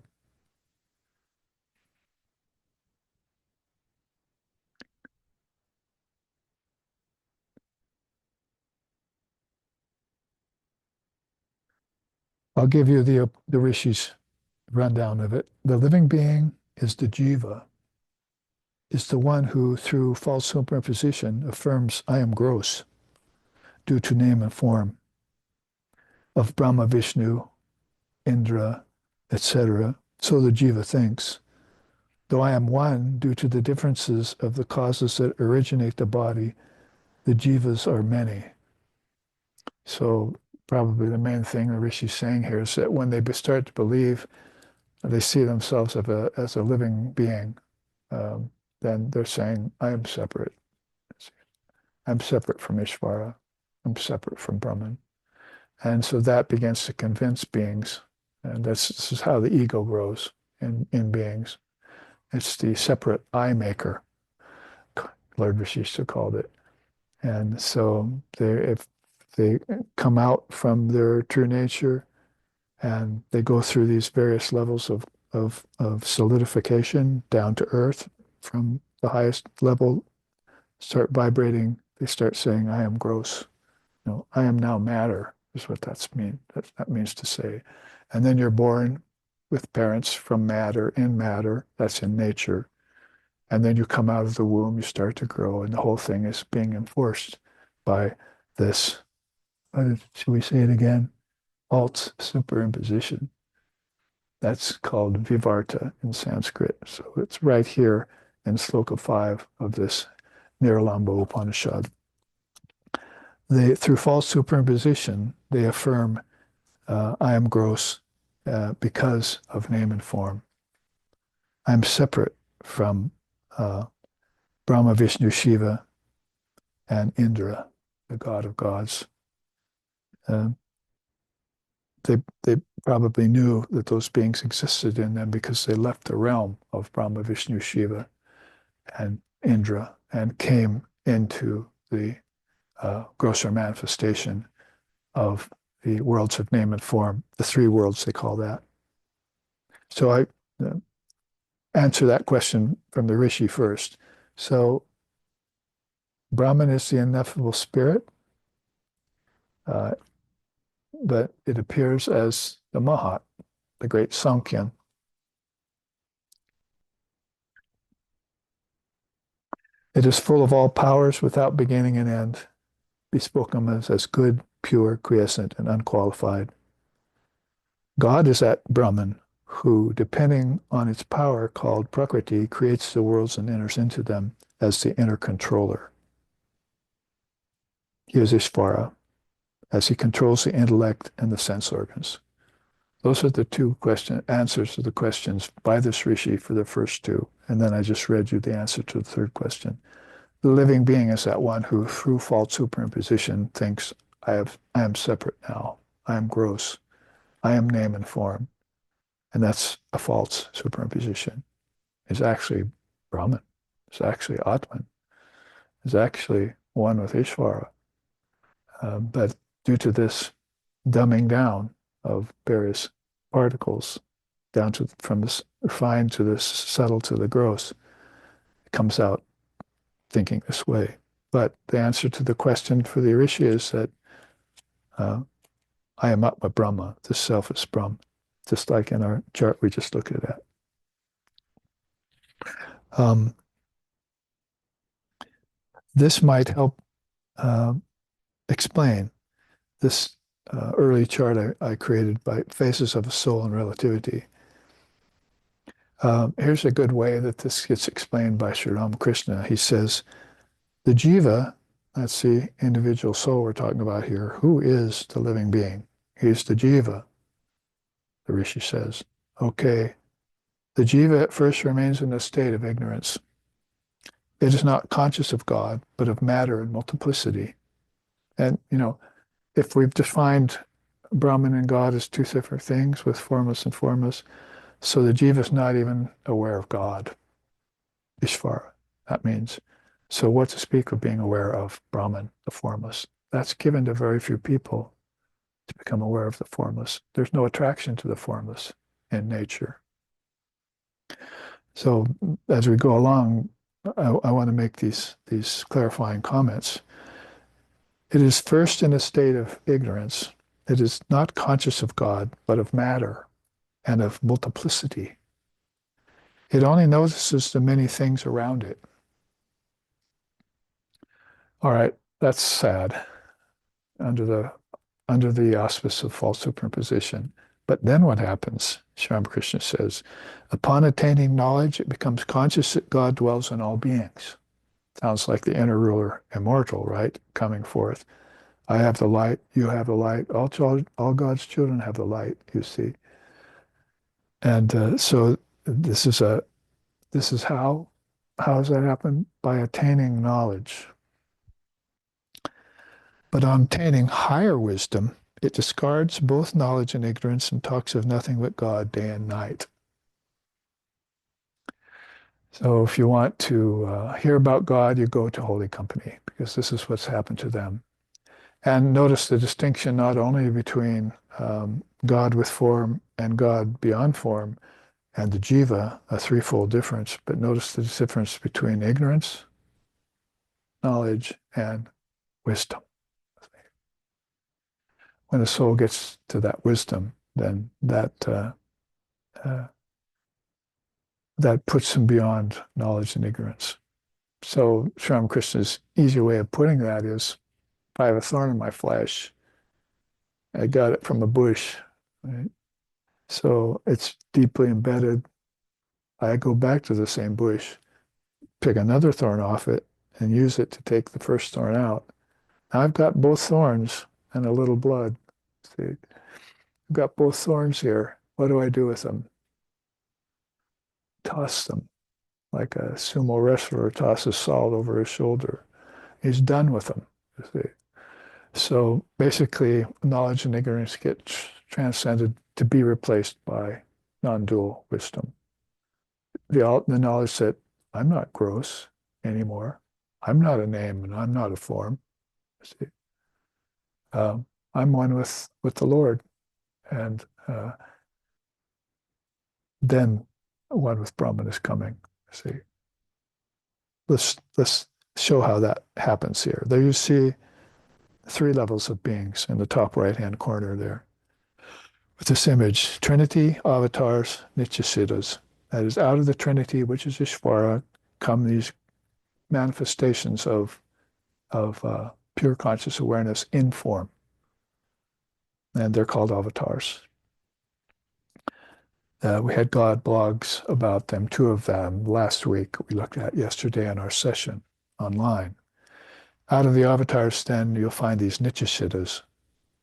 I'll give you the rishis rundown of it. The living being is the jiva, is the one who, through false superimposition, affirms, I am gross, due to name and form of Brahma, Vishnu, Indra, etc. So the jiva thinks. Though I am one, due to the differences of the causes that originate the body, the jivas are many. So probably the main thing the Rishi is saying here is that when they start to believe, they see themselves as a living being, then they're saying, I am separate. I'm separate from Ishvara. I'm separate from Brahman. And so that begins to convince beings. And this is how the ego grows in beings. It's the separate I maker, Lord Vashishta called it. And so if they come out from their true nature and they go through these various levels of solidification down to earth, from the highest level, start vibrating, they start saying, I am gross. I am now matter, is what that means to say. And then you're born with parents from matter, in matter, that's in nature. And then you come out of the womb, you start to grow, and the whole thing is being enforced by this, should we say it again? Alt superimposition. That's called vivarta in Sanskrit. So it's right here in sloka 5 of this Niralamba Upanishad. Through false superimposition, they affirm, I am gross because of name and form. I'm separate from Brahma, Vishnu, Shiva, and Indra, the god of gods. They probably knew that those beings existed in them because they left the realm of Brahma, Vishnu, Shiva, and Indra and came into the grosser manifestation of the worlds of name and form, the three worlds they call that, So I answer that question from the rishi first. So Brahman is the ineffable spirit, uh, but it appears as the Mahat, the great Sankhyan. It is full of all powers without beginning and end, bespoken as good, pure, quiescent, and unqualified. God is that Brahman who, depending on its power called Prakriti, creates the worlds and enters into them as the inner controller. He is Ishvara, as he controls the intellect and the sense organs. Those are the two answers to the questions by this rishi for the first two. And then I just read you the answer to the third question. The living being is that one who, through false superimposition, thinks, I am separate now. I am gross. I am name and form. And that's a false superimposition. It's actually Brahman. It's actually Atman. It's actually one with Ishvara. But due to this dumbing down of various particles down to from this refined to this subtle to the gross, it comes out thinking this way. But the answer to the question for the rishi is that I am Atma Brahma, the self is Brahma, just like in our chart we just looked at. This might help explain this early chart I created by phases of a soul and relativity. Here's a good way that this gets explained by Sri Ramakrishna. He says, the jiva, that's the individual soul we're talking about here, who is the living being? He's the jiva, the rishi says. Okay, the jiva at first remains in a state of ignorance. It is not conscious of God, but of matter and multiplicity. And, if we've defined Brahman and God as two different things with formless and formless, so the jiva is not even aware of God, Ishvara, that means. So what to speak of being aware of Brahman, the formless? That's given to very few people to become aware of the formless. There's no attraction to the formless in nature. So as we go along, I want to make these clarifying comments. It is first in a state of ignorance. It is not conscious of God, but of matter and of multiplicity. It only notices the many things around it. All right, that's sad under the auspice of false superimposition. But then what happens? Sri Ramakrishna says, upon attaining knowledge, it becomes conscious that God dwells in all beings. Sounds like the inner ruler, immortal, right? Coming forth. I have the light, you have the light, all God's children have the light, you see. And so this is how does that happen? By attaining knowledge. But on attaining higher wisdom, it discards both knowledge and ignorance and talks of nothing but God day and night. So if you want to hear about God, you go to Holy Company, because this is what's happened to them. And notice the distinction not only between God with form and God beyond form, and the jiva, a threefold difference, but notice the difference between ignorance, knowledge, and wisdom. When the soul gets to that wisdom, then that puts him beyond knowledge and ignorance. So Sri Ramakrishna's easy way of putting that is, if I have a thorn in my flesh, I got it from a bush, right? So it's deeply embedded. I go back to the same bush, pick another thorn off it, and use it to take the first thorn out. Now I've got both thorns and a little blood. See, I've got both thorns here. What do I do with them? Toss them, like a sumo wrestler tosses salt over his shoulder. He's done with them. You see. So basically, knowledge and ignorance get transcended to be replaced by non-dual wisdom. The knowledge that I'm not gross anymore. I'm not a name and I'm not a form. See? I'm one with the Lord. And then one with Brahman is coming. See, let's show how that happens here. There you see three levels of beings in the top right-hand corner there. With this image, Trinity, avatars, Nityasiddhas. That is, out of the Trinity, which is Ishvara, come these manifestations of pure conscious awareness in form. And they're called avatars. We had God blogs about them, two of them last week we looked at yesterday in our session online. Out of the avatars, then you'll find these Nityasiddhas.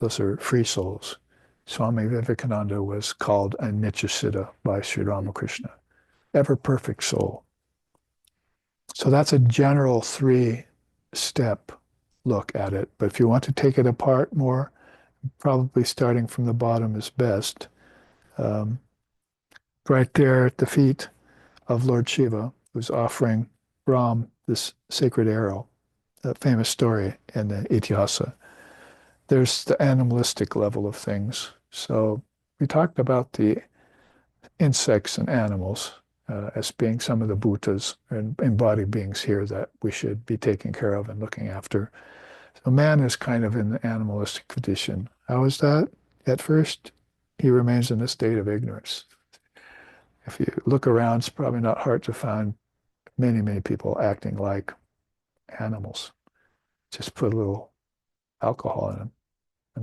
Those are free souls. Swami Vivekananda was called a Nityasiddha by Sri Ramakrishna, ever perfect soul. So that's a general three-step look at it. But if you want to take it apart more, probably starting from the bottom is best. Right there at the feet of Lord Shiva, who's offering Ram this sacred arrow, a famous story in the Itihasa. There's the animalistic level of things. So we talked about the insects and animals as being some of the bhutas and embodied beings here that we should be taking care of and looking after. So man is kind of in the animalistic condition. How is that? At first, he remains in a state of ignorance. If you look around, it's probably not hard to find many, many people acting like animals. Just put a little alcohol in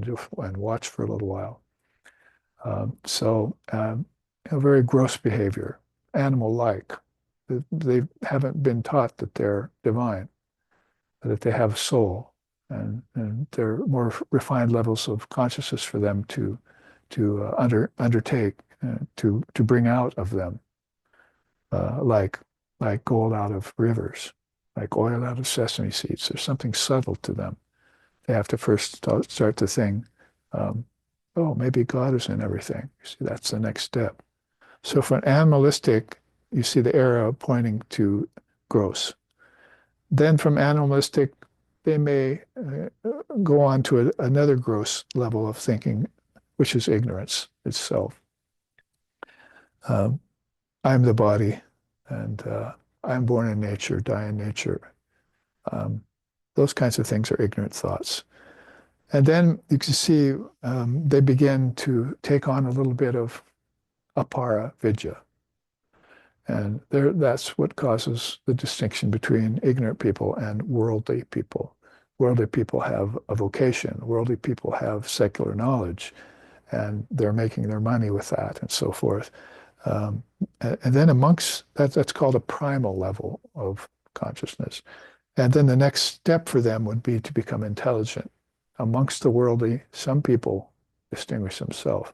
them and watch for a little while. Very gross behavior, animal-like. They haven't been taught that they're divine, that they have a soul, and there are more refined levels of consciousness for them to undertake, to bring out of them, like gold out of rivers, like oil out of sesame seeds. There's something subtle to them. They have to first start to think, oh, maybe God is in everything. You see, that's the next step. So for an animalistic, you see the arrow pointing to gross. Then from animalistic, they may go on to another gross level of thinking, which is ignorance itself. I'm the body, and I'm born in nature, die in nature. Those kinds of things are ignorant thoughts. And then you can see they begin to take on a little bit of apara vidya. And that's what causes the distinction between ignorant people and worldly people. Worldly people have a vocation. Worldly people have secular knowledge, and they're making their money with that and so forth. And then amongst that, that's called a primal level of consciousness. And then the next step for them would be to become intelligent. Amongst the worldly, some people distinguish themselves,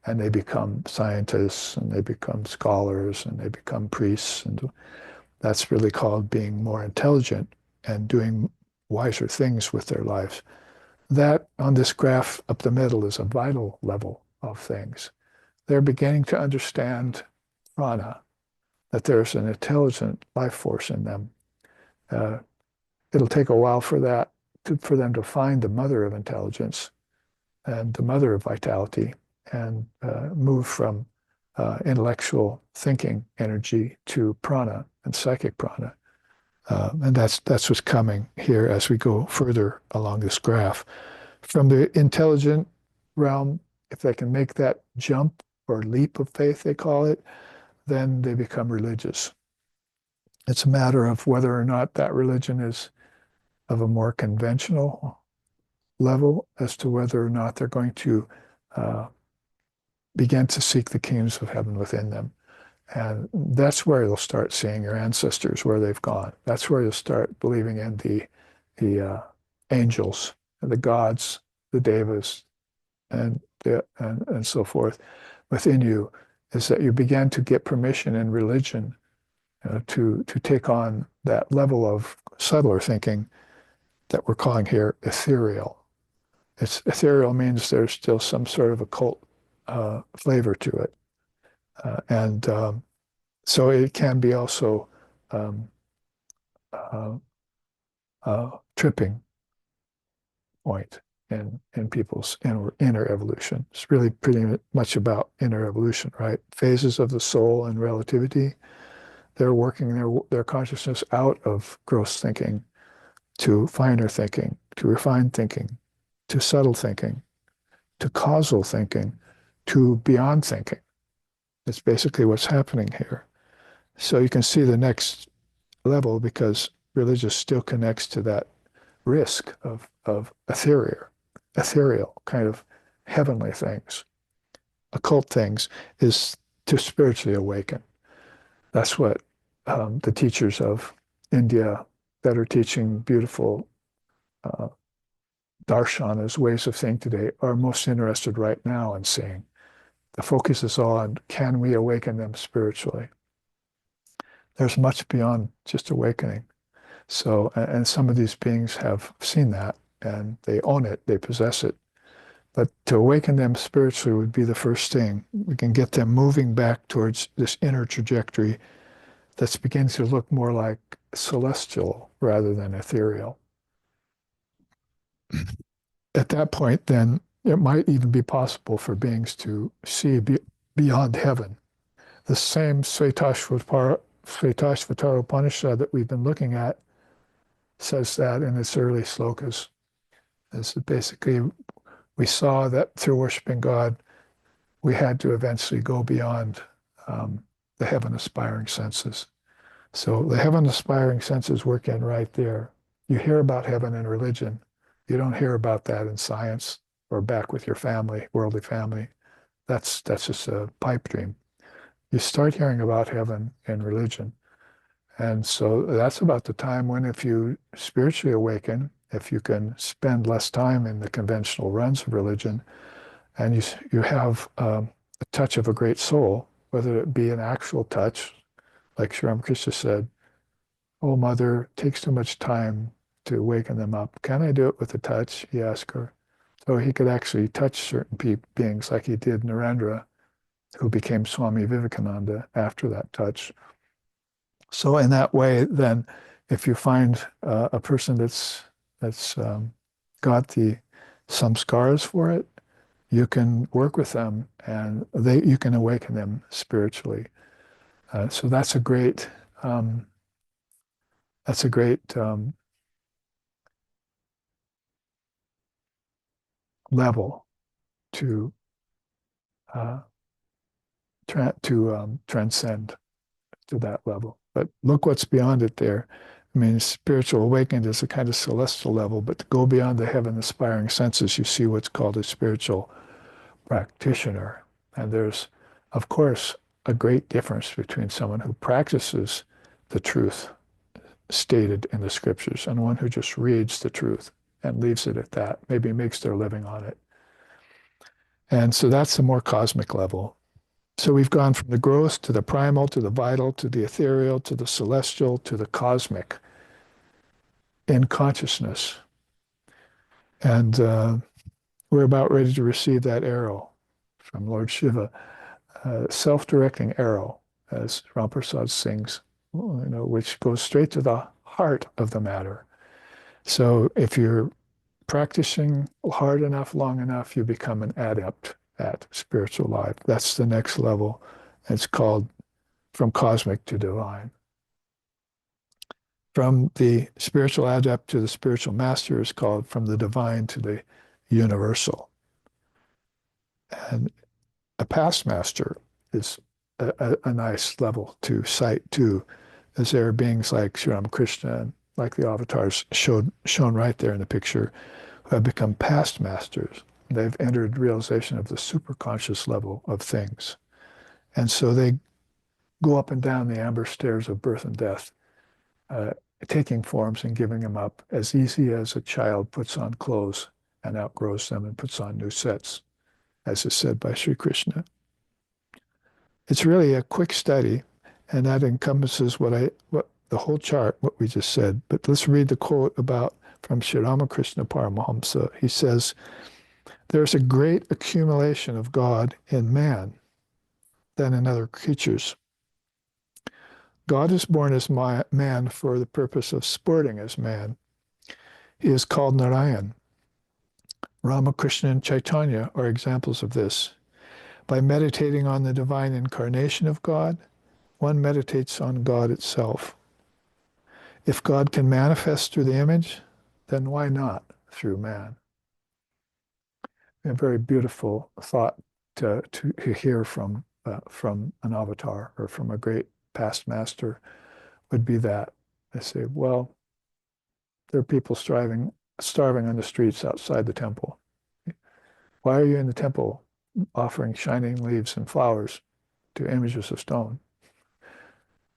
and they become scientists, and they become scholars, and they become priests, and that's really called being more intelligent and doing wiser things with their lives. That, on this graph up the middle, is a vital level of things. They're beginning to understand prana, that there's an intelligent life force in them. It'll take a while for them to find the mother of intelligence and the mother of vitality, and move from intellectual thinking energy to prana and psychic prana. And that's what's coming here as we go further along this graph. From the intelligent realm, if they can make that jump or leap of faith, they call it, then they become religious. It's a matter of whether or not that religion is of a more conventional level, as to whether or not they're going to begin to seek the kingdoms of heaven within them. And that's where you'll start seeing your ancestors, where they've gone. That's where you'll start believing in the angels, the gods, the devas, and so forth within you, is that you begin to get permission in religion to take on that level of subtler thinking that we're calling here ethereal. Ethereal means there's still some sort of occult flavor to it. So it can be also tripping point. in people's inner evolution. It's really pretty much about inner evolution, right? Phases of the soul and relativity. They're working their consciousness out of gross thinking to finer thinking, to refined thinking, to subtle thinking, to causal thinking, to beyond thinking. That's basically what's happening here. So you can see the next level, because religious still connects to that risk of ethereal kind of heavenly things, occult things, is to spiritually awaken. That's what the teachers of India that are teaching beautiful uh, darshanas, ways of thinking today, are most interested right now in seeing. The focus is on, can we awaken them spiritually? There's much beyond just awakening. So, and some of these beings have seen that and they own it, they possess it. But to awaken them spiritually would be the first thing. We can get them moving back towards this inner trajectory that's beginning to look more like celestial rather than ethereal. At that point, then, it might even be possible for beings to see beyond heaven. The same Svetashvatara Upanisad that we've been looking at says that in its early slokas. Is that basically we saw that through worshiping God, we had to eventually go beyond the heaven aspiring senses. So the heaven aspiring senses work in right there. You hear about heaven in religion. You don't hear about that in science or back with your family, worldly family. That's just a pipe dream. You start hearing about heaven in religion. And so that's about the time when, if you spiritually awaken, if you can spend less time in the conventional runs of religion, and you have a touch of a great soul, whether it be an actual touch, like Sri Ramakrishna said, "Oh, mother, it takes too much time to waken them up. Can I do it with a touch?" he asked her. So he could actually touch certain beings, like he did Narendra, who became Swami Vivekananda after that touch. So in that way, then, if you find a person that's got the samskaras for it, you can work with them, and you can awaken them spiritually. So that's a great level to transcend to that level. But look what's beyond it there. I mean, spiritual awakening is a kind of celestial level, but to go beyond the heaven aspiring senses, you see what's called a spiritual practitioner. And there's, of course, a great difference between someone who practices the truth stated in the scriptures and one who just reads the truth and leaves it at that, maybe makes their living on it. And so that's the more cosmic level. So we've gone from the gross to the primal to the vital to the ethereal to the celestial to the cosmic in consciousness. And we're about ready to receive that arrow from Lord Shiva, self-directing arrow, as Ramprasad sings, which goes straight to the heart of the matter. So if you're practicing hard enough, long enough, you become an adept at spiritual life. That's the next level. It's called from cosmic to divine. From the spiritual adept to the spiritual master is called from the divine to the universal. And a past master is a nice level to cite too, as there are beings like Sri Ramakrishna and like the avatars shown right there in the picture, who have become past masters. They've entered realization of the superconscious level of things. And so they go up and down the amber stairs of birth and death, taking forms and giving them up as easy as a child puts on clothes and outgrows them and puts on new sets, as is said by Sri Krishna. It's really a quick study, and that encompasses what the whole chart, what we just said. But let's read the quote from Sri Ramakrishna Paramahamsa. He says, "There's a great accumulation of God in man than in other creatures. God is born as man for the purpose of sporting as man. He is called Narayan. Ramakrishna and Chaitanya are examples of this. By meditating on the divine incarnation of God, one meditates on God itself. If God can manifest through the image, then why not through man? A very beautiful thought to hear from an avatar or from a great past master would be that. They say, well, there are people starving on the streets outside the temple. Why are you in the temple offering shining leaves and flowers to images of stone?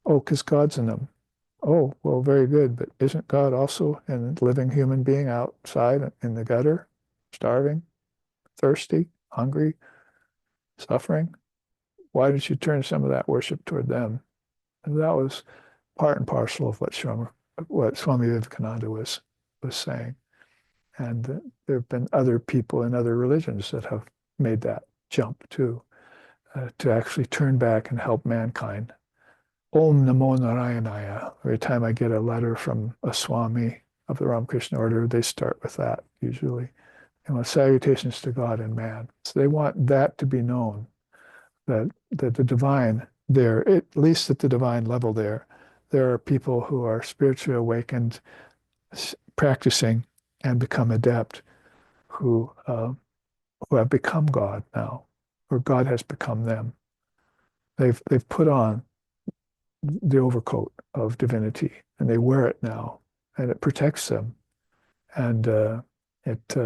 Oh, because God's in them. Oh, well, very good, but isn't God also a living human being outside in the gutter, starving, thirsty, hungry, suffering? Why don't you turn some of that worship toward them? And that was part and parcel of what Swami Vivekananda was saying. And there have been other people in other religions that have made that jump too, to actually turn back and help mankind. Om Namo Narayanaya. Every time I get a letter from a Swami of the Ramakrishna order, they start with that usually. And salutations to God and man. So they want that to be known, that the divine there, at least at the divine level there are people who are spiritually awakened, practicing and become adept, who have become God now, or God has become them. They've put on the overcoat of divinity, and they wear it now, and it protects them, and it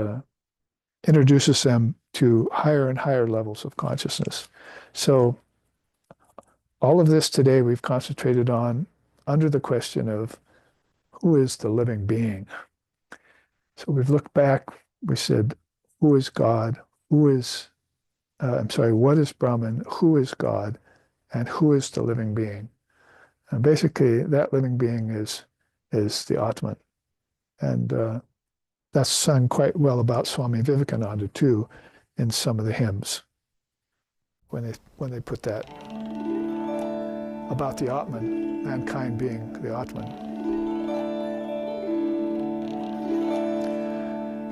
introduces them to higher and higher levels of consciousness. So all of this today we've concentrated on under the question of who is the living being. So we've looked back, we said, who is God? What is Brahman? Who is God? And who is the living being? And basically, that living being is the Atman. And that's sung quite well about Swami Vivekananda too, in some of the hymns, when they put that about the Atman, mankind being the Atman.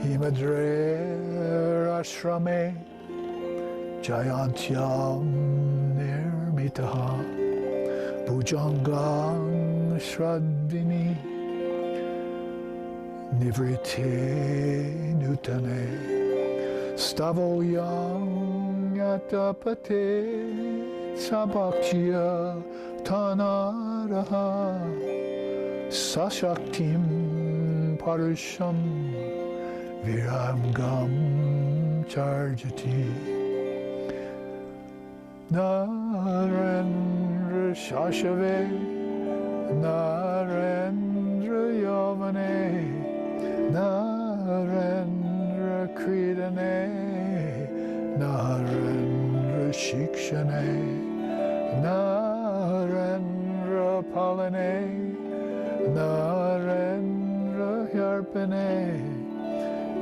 Himadre Ashrame Jayantyam Nirmitaha Bhujangang Shraddhini Nivrite Nutane Stavoyang Yatapate Sabakshya Tanaraha Sashaktim Parusham Viramgam Charjati Narendra Shashave Narendra Yavane Narendra Kridane Narendra Shikshane Narendra Palane Narendra Yarpane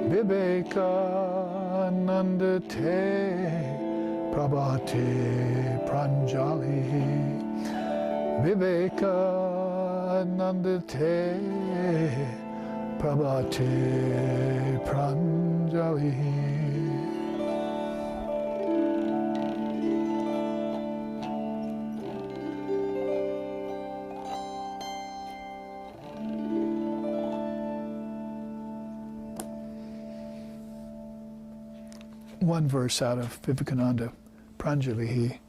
Viveka Nandate Prabhate Pranjali Viveka Nandate Prabhate Pranjali. One verse out of Vivekananda Pranjali,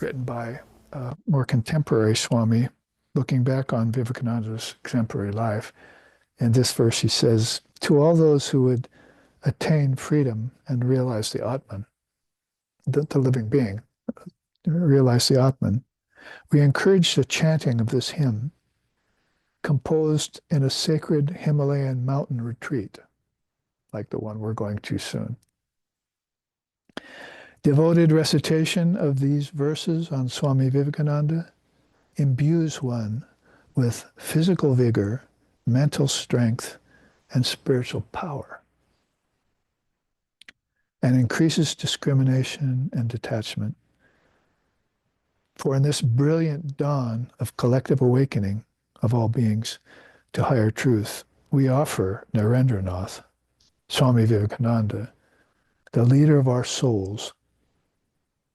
written by a more contemporary Swami, looking back on Vivekananda's exemplary life. In this verse he says, to all those who would attain freedom and realize the Atman, the living being, realize the Atman, we encourage the chanting of this hymn, composed in a sacred Himalayan mountain retreat, like the one we're going to soon. Devoted recitation of these verses on Swami Vivekananda imbues one with physical vigor, mental strength, and spiritual power, and increases discrimination and detachment. For in this brilliant dawn of collective awakening of all beings to higher truth, we offer Narendranath, Swami Vivekananda, the leader of our souls,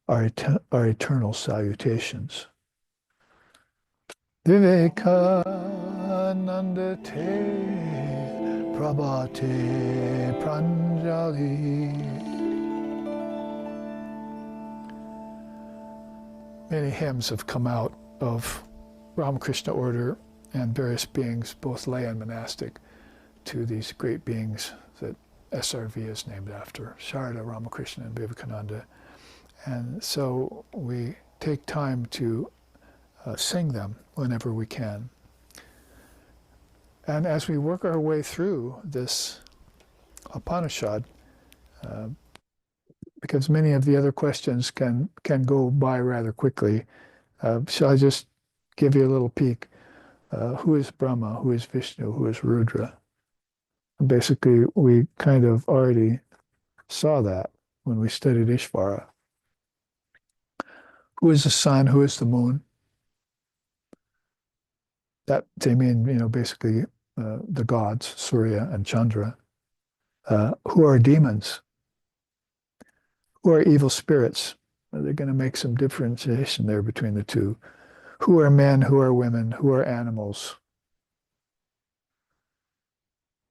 our eternal salutations. Vivekananda te prabhate pranjali. Many hymns have come out of Ramakrishna order and various beings, both lay and monastic, to these great beings that SRV is named after, Sharda, Ramakrishna, and Vivekananda. And so we take time to sing them whenever we can. And as we work our way through this Upanishad, because many of the other questions can go by rather quickly, shall I just give you a little peek? Who is Brahma? Who is Vishnu? Who is Rudra? And basically, we kind of already saw that when we studied Ishvara. Who is the sun? Who is the moon? That they mean, basically the gods, Surya and Chandra. Who are demons? Who are evil spirits? They're going to make some differentiation there between the two. Who are men? Who are women? Who are animals?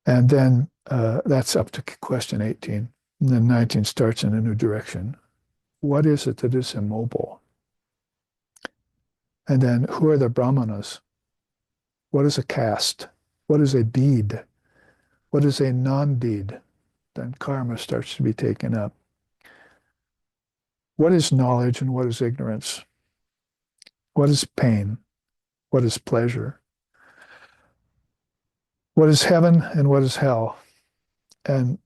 And then that's up to question 18. And then 19 starts in a new direction. What is it that is immobile? And then who are the brahmanas? What is a caste? What is a deed? What is a non-deed? Then karma starts to be taken up. What is knowledge and what is ignorance? What is pain? What is pleasure? What is heaven and what is hell? And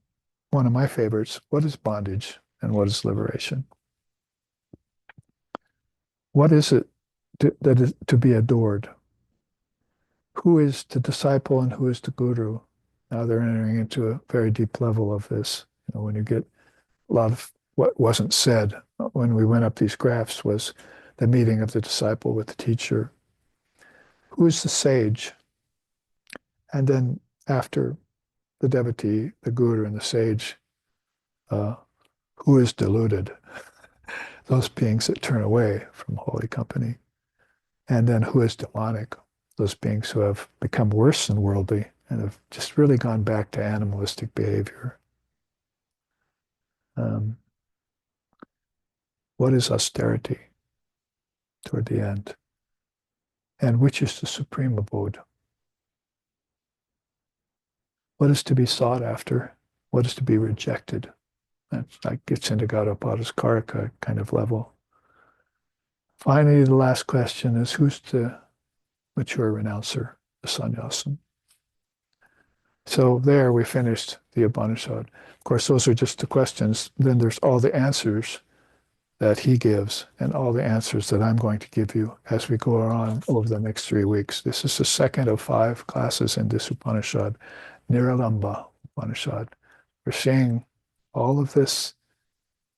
one of my favorites, what is bondage and what is liberation? What is it that is to be adored? Who is the disciple and who is the guru? Now they're entering into a very deep level of this. When you get a lot of what wasn't said when we went up these graphs was the meeting of the disciple with the teacher. Who is the sage? And then after the devotee, the guru, and the sage, who is deluded? Those beings that turn away from holy company. And then who is demonic? Those beings who have become worse than worldly and have just really gone back to animalistic behavior. What is austerity toward the end? And which is the supreme abode? What is to be sought after? What is to be rejected? That gets into Gaudapada's Karika kind of level. Finally, the last question is, who's the mature renouncer, the sannyasin? So there we finished the Upanishad. Of course, those are just the questions. Then there's all the answers that he gives and all the answers that I'm going to give you as we go on over the next 3 weeks. This is the second of 5 classes in this Upanishad, Niralamba Upanishad. We're seeing all of this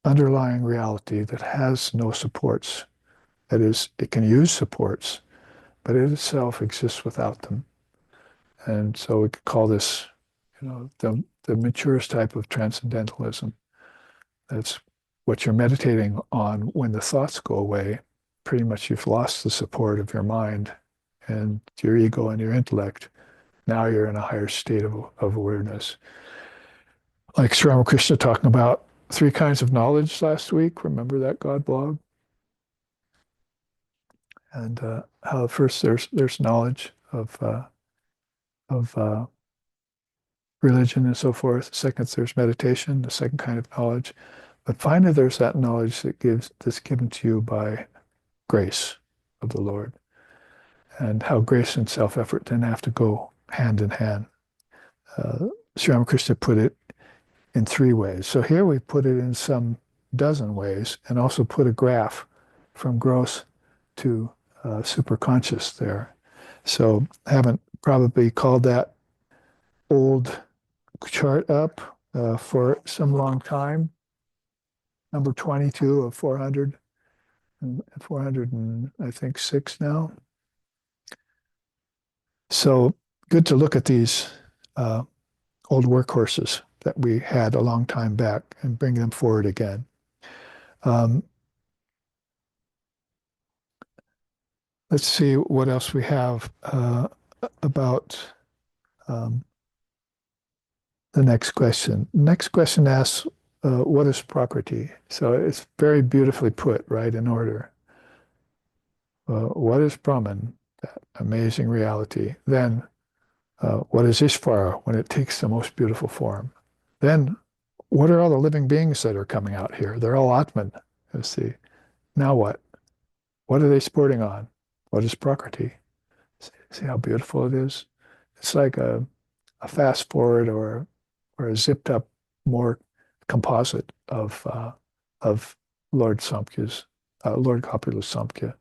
underlying reality that has no supports. That is, it can use supports, but it itself exists without them. And so we could call this, the maturest type of transcendentalism. That's what you're meditating on when the thoughts go away. Pretty much you've lost the support of your mind and your ego and your intellect. Now you're in a higher state of awareness. Like Sri Ramakrishna talking about 3 kinds of knowledge last week. Remember that God blog? And how first there's knowledge of religion and so forth. Second, there's meditation, the second kind of knowledge. But finally, there's that knowledge that's given to you by grace of the Lord, and how grace and self-effort then have to go hand in hand. Sri Ramakrishna put it in 3 ways. So here we put it in some dozen ways, and also put a graph from gross to superconscious there. So I haven't probably called that old chart up for some long time. Number 22 of 400, and 400 and I think 6 now. So good to look at these old workhorses that we had a long time back and bring them forward again. Um, let's see what else we have about um, the next question. Next question asks, what is Prakriti? So it's very beautifully put, right, in order. What is Brahman, that amazing reality? Then, what is Ishvara when it takes the most beautiful form? Then, what are all the living beings that are coming out here? They're all Atman. You see. Now what? What are they sporting on? What is Prakriti? See how beautiful it is? It's like a fast forward or a zipped up more composite of Lord Samkhya's, Lord Kapila Samkhya.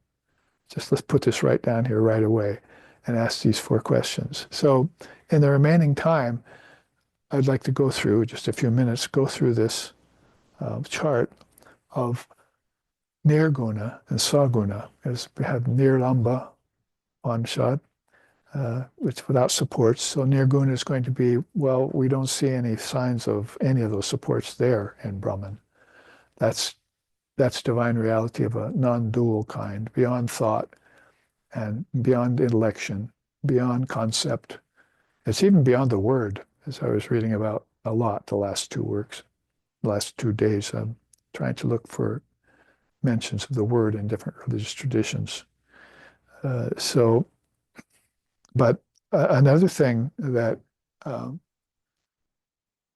Just let's put this right down here right away and ask these 4 questions. So in the remaining time, I'd like to go through, just a few minutes, go through this chart of Nirguna and Saguna. As we have Niralamba Upanisad, which without supports. So Nirguna is going to be, well, we don't see any signs of any of those supports there in Brahman. That's divine reality of a non-dual kind, beyond thought and beyond intellection, beyond concept. It's even beyond the word, as I was reading about a lot the last 2 works, the last 2 days. I'm trying to look for mentions of the word in different religious traditions. But another thing that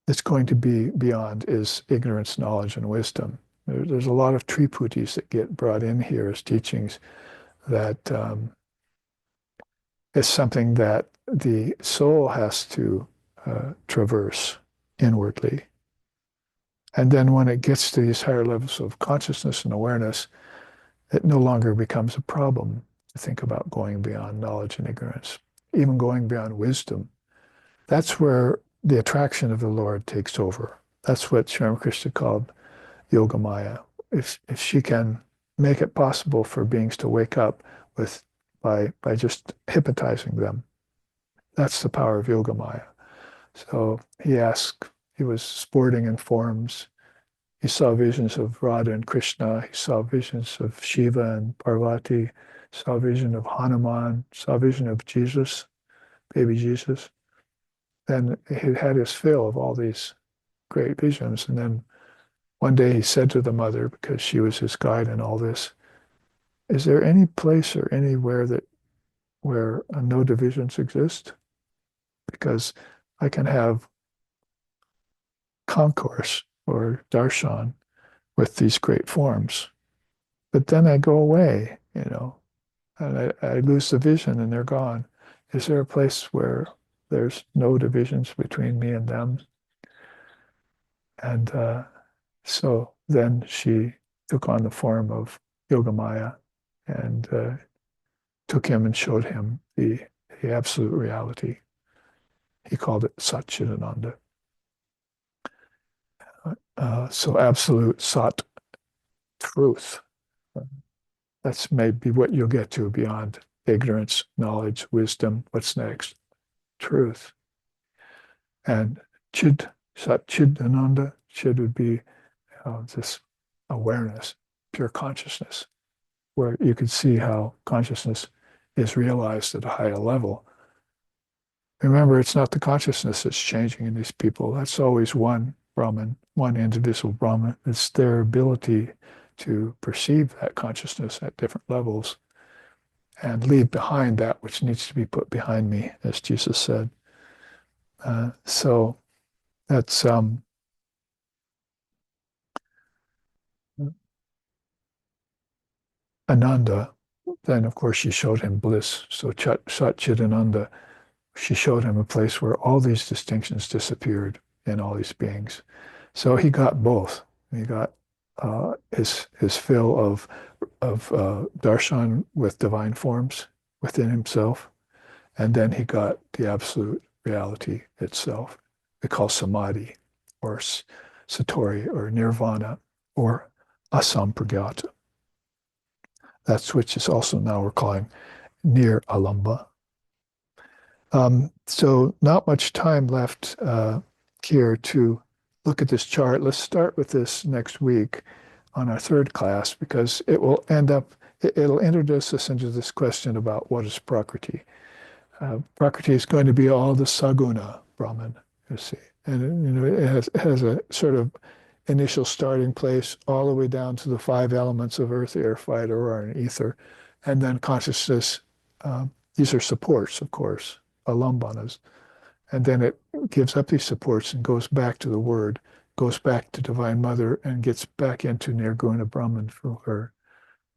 it's going to be beyond is ignorance, knowledge, and wisdom. There's a lot of triputis that get brought in here as teachings that is something that the soul has to traverse inwardly. And then when it gets to these higher levels of consciousness and awareness, it no longer becomes a problem to think about going beyond knowledge and ignorance, even going beyond wisdom. That's where the attraction of the Lord takes over. That's what Sri Ramakrishna called Yoga Maya. If she can make it possible for beings to wake up by just hypnotizing them, that's the power of Yoga Maya. So he was sporting in forms. He saw visions of Radha and Krishna. He saw visions of Shiva and Parvati. Saw a vision of Hanuman. Saw a vision of Jesus, baby Jesus. Then he had his fill of all these great visions. And then one day he said to the mother, because she was his guide in all this, is there any place or anywhere where no divisions exist? Because I can have concourse or darshan with these great forms, but then I go away, and I lose the vision and they're gone. Is there a place where there's no divisions between me and them? And so then she took on the form of Yogamaya and took him and showed him the absolute reality. He called it Satchidananda. So absolute Sat, truth. That's maybe what you'll get to beyond ignorance, knowledge, wisdom. What's next? Truth. And Chid, Satchidananda, Chid would be this awareness, pure consciousness, where you could see how consciousness is realized at a higher level. Remember, it's not the consciousness that's changing in these people. That's always one Brahman, one indivisible Brahman. It's their ability to perceive that consciousness at different levels and leave behind that which needs to be put behind me, as Jesus said. So that's Ananda. Then, of course, she showed him bliss. So Satchidananda, she showed him a place where all these distinctions disappeared in all these beings. So he got both. He got his fill of darshan with divine forms within himself, and then he got the absolute reality itself. We call samadhi, or satori, or nirvana, or asampragyata. That's which is also now we're calling Niralamba. So not much time left here to look at this chart. Let's start with this next week on our third class, because it'll introduce us into this question about what is Prakriti. Prakriti is going to be all the Saguna Brahman, you see. And it has a sort of initial starting place all the way down to the 5 elements of earth, air, fire, air, and ether. And then consciousness, these are supports, of course, alambanas. And then it gives up these supports and goes back to the word, goes back to Divine Mother, and gets back into Nirguna Brahman through her,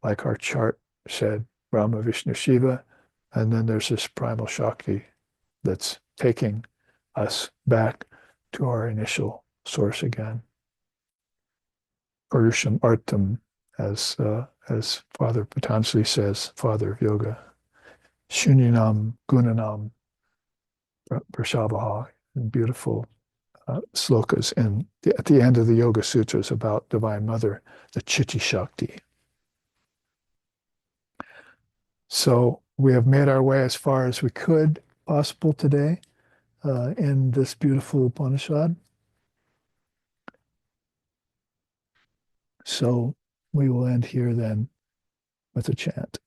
like our chart said, Brahma, Vishnu, Shiva. And then there's this primal Shakti that's taking us back to our initial source again. Purusham Artam, as Father Patanjali says, Father of Yoga. Shunyanam Gunanam Prashabhaha, beautiful slokas at the end of the Yoga Sutras about Divine Mother, the Chitti Shakti. So we have made our way as far as we could possible today in this beautiful Upanishad. So we will end here then with a chant.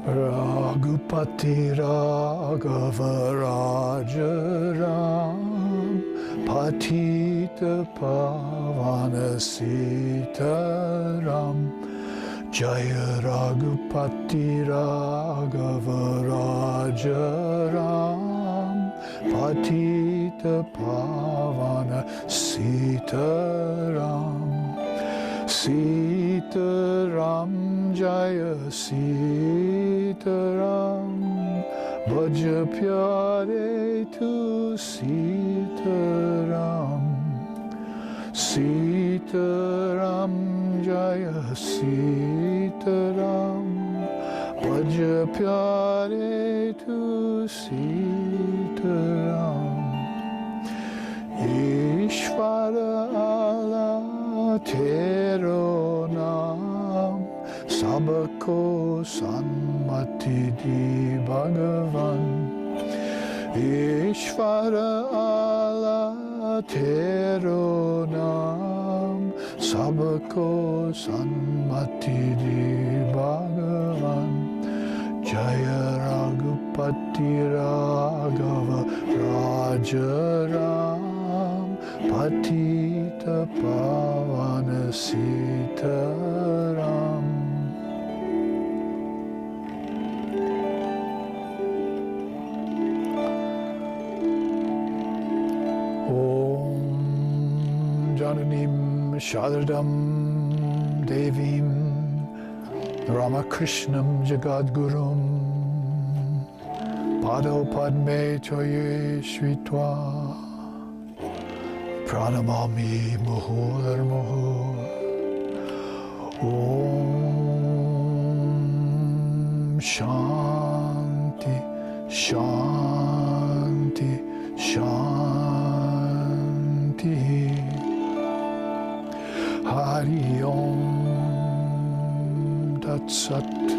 Raghupati Raghava Rajaram Patita Pavana Sitaram Jaya Raghupati Raghava Rajaram Patita Pavana Sitaram Sitaram Jaya Sitaram Bhaja Pyare Tu Sitaram Sitaram Jaya Sitaram Bhaja Pyare Tu Sitaram Ishvara ala Tero Nam Sabako Sanmati Di Bhagavan Ishvara ala Tero Nam Sabako Sanmati Di Bhagavan Jaya Raghupati Raghava Rajaram Patita Pavana Sitaram. Om Jananim Shadradam Devim Ramakrishnam Jagadgurum Pado Padme Toye Shritva Pranamami Muhur Muhur Om Shanti Shanti Shanti Hari Om Tat Sat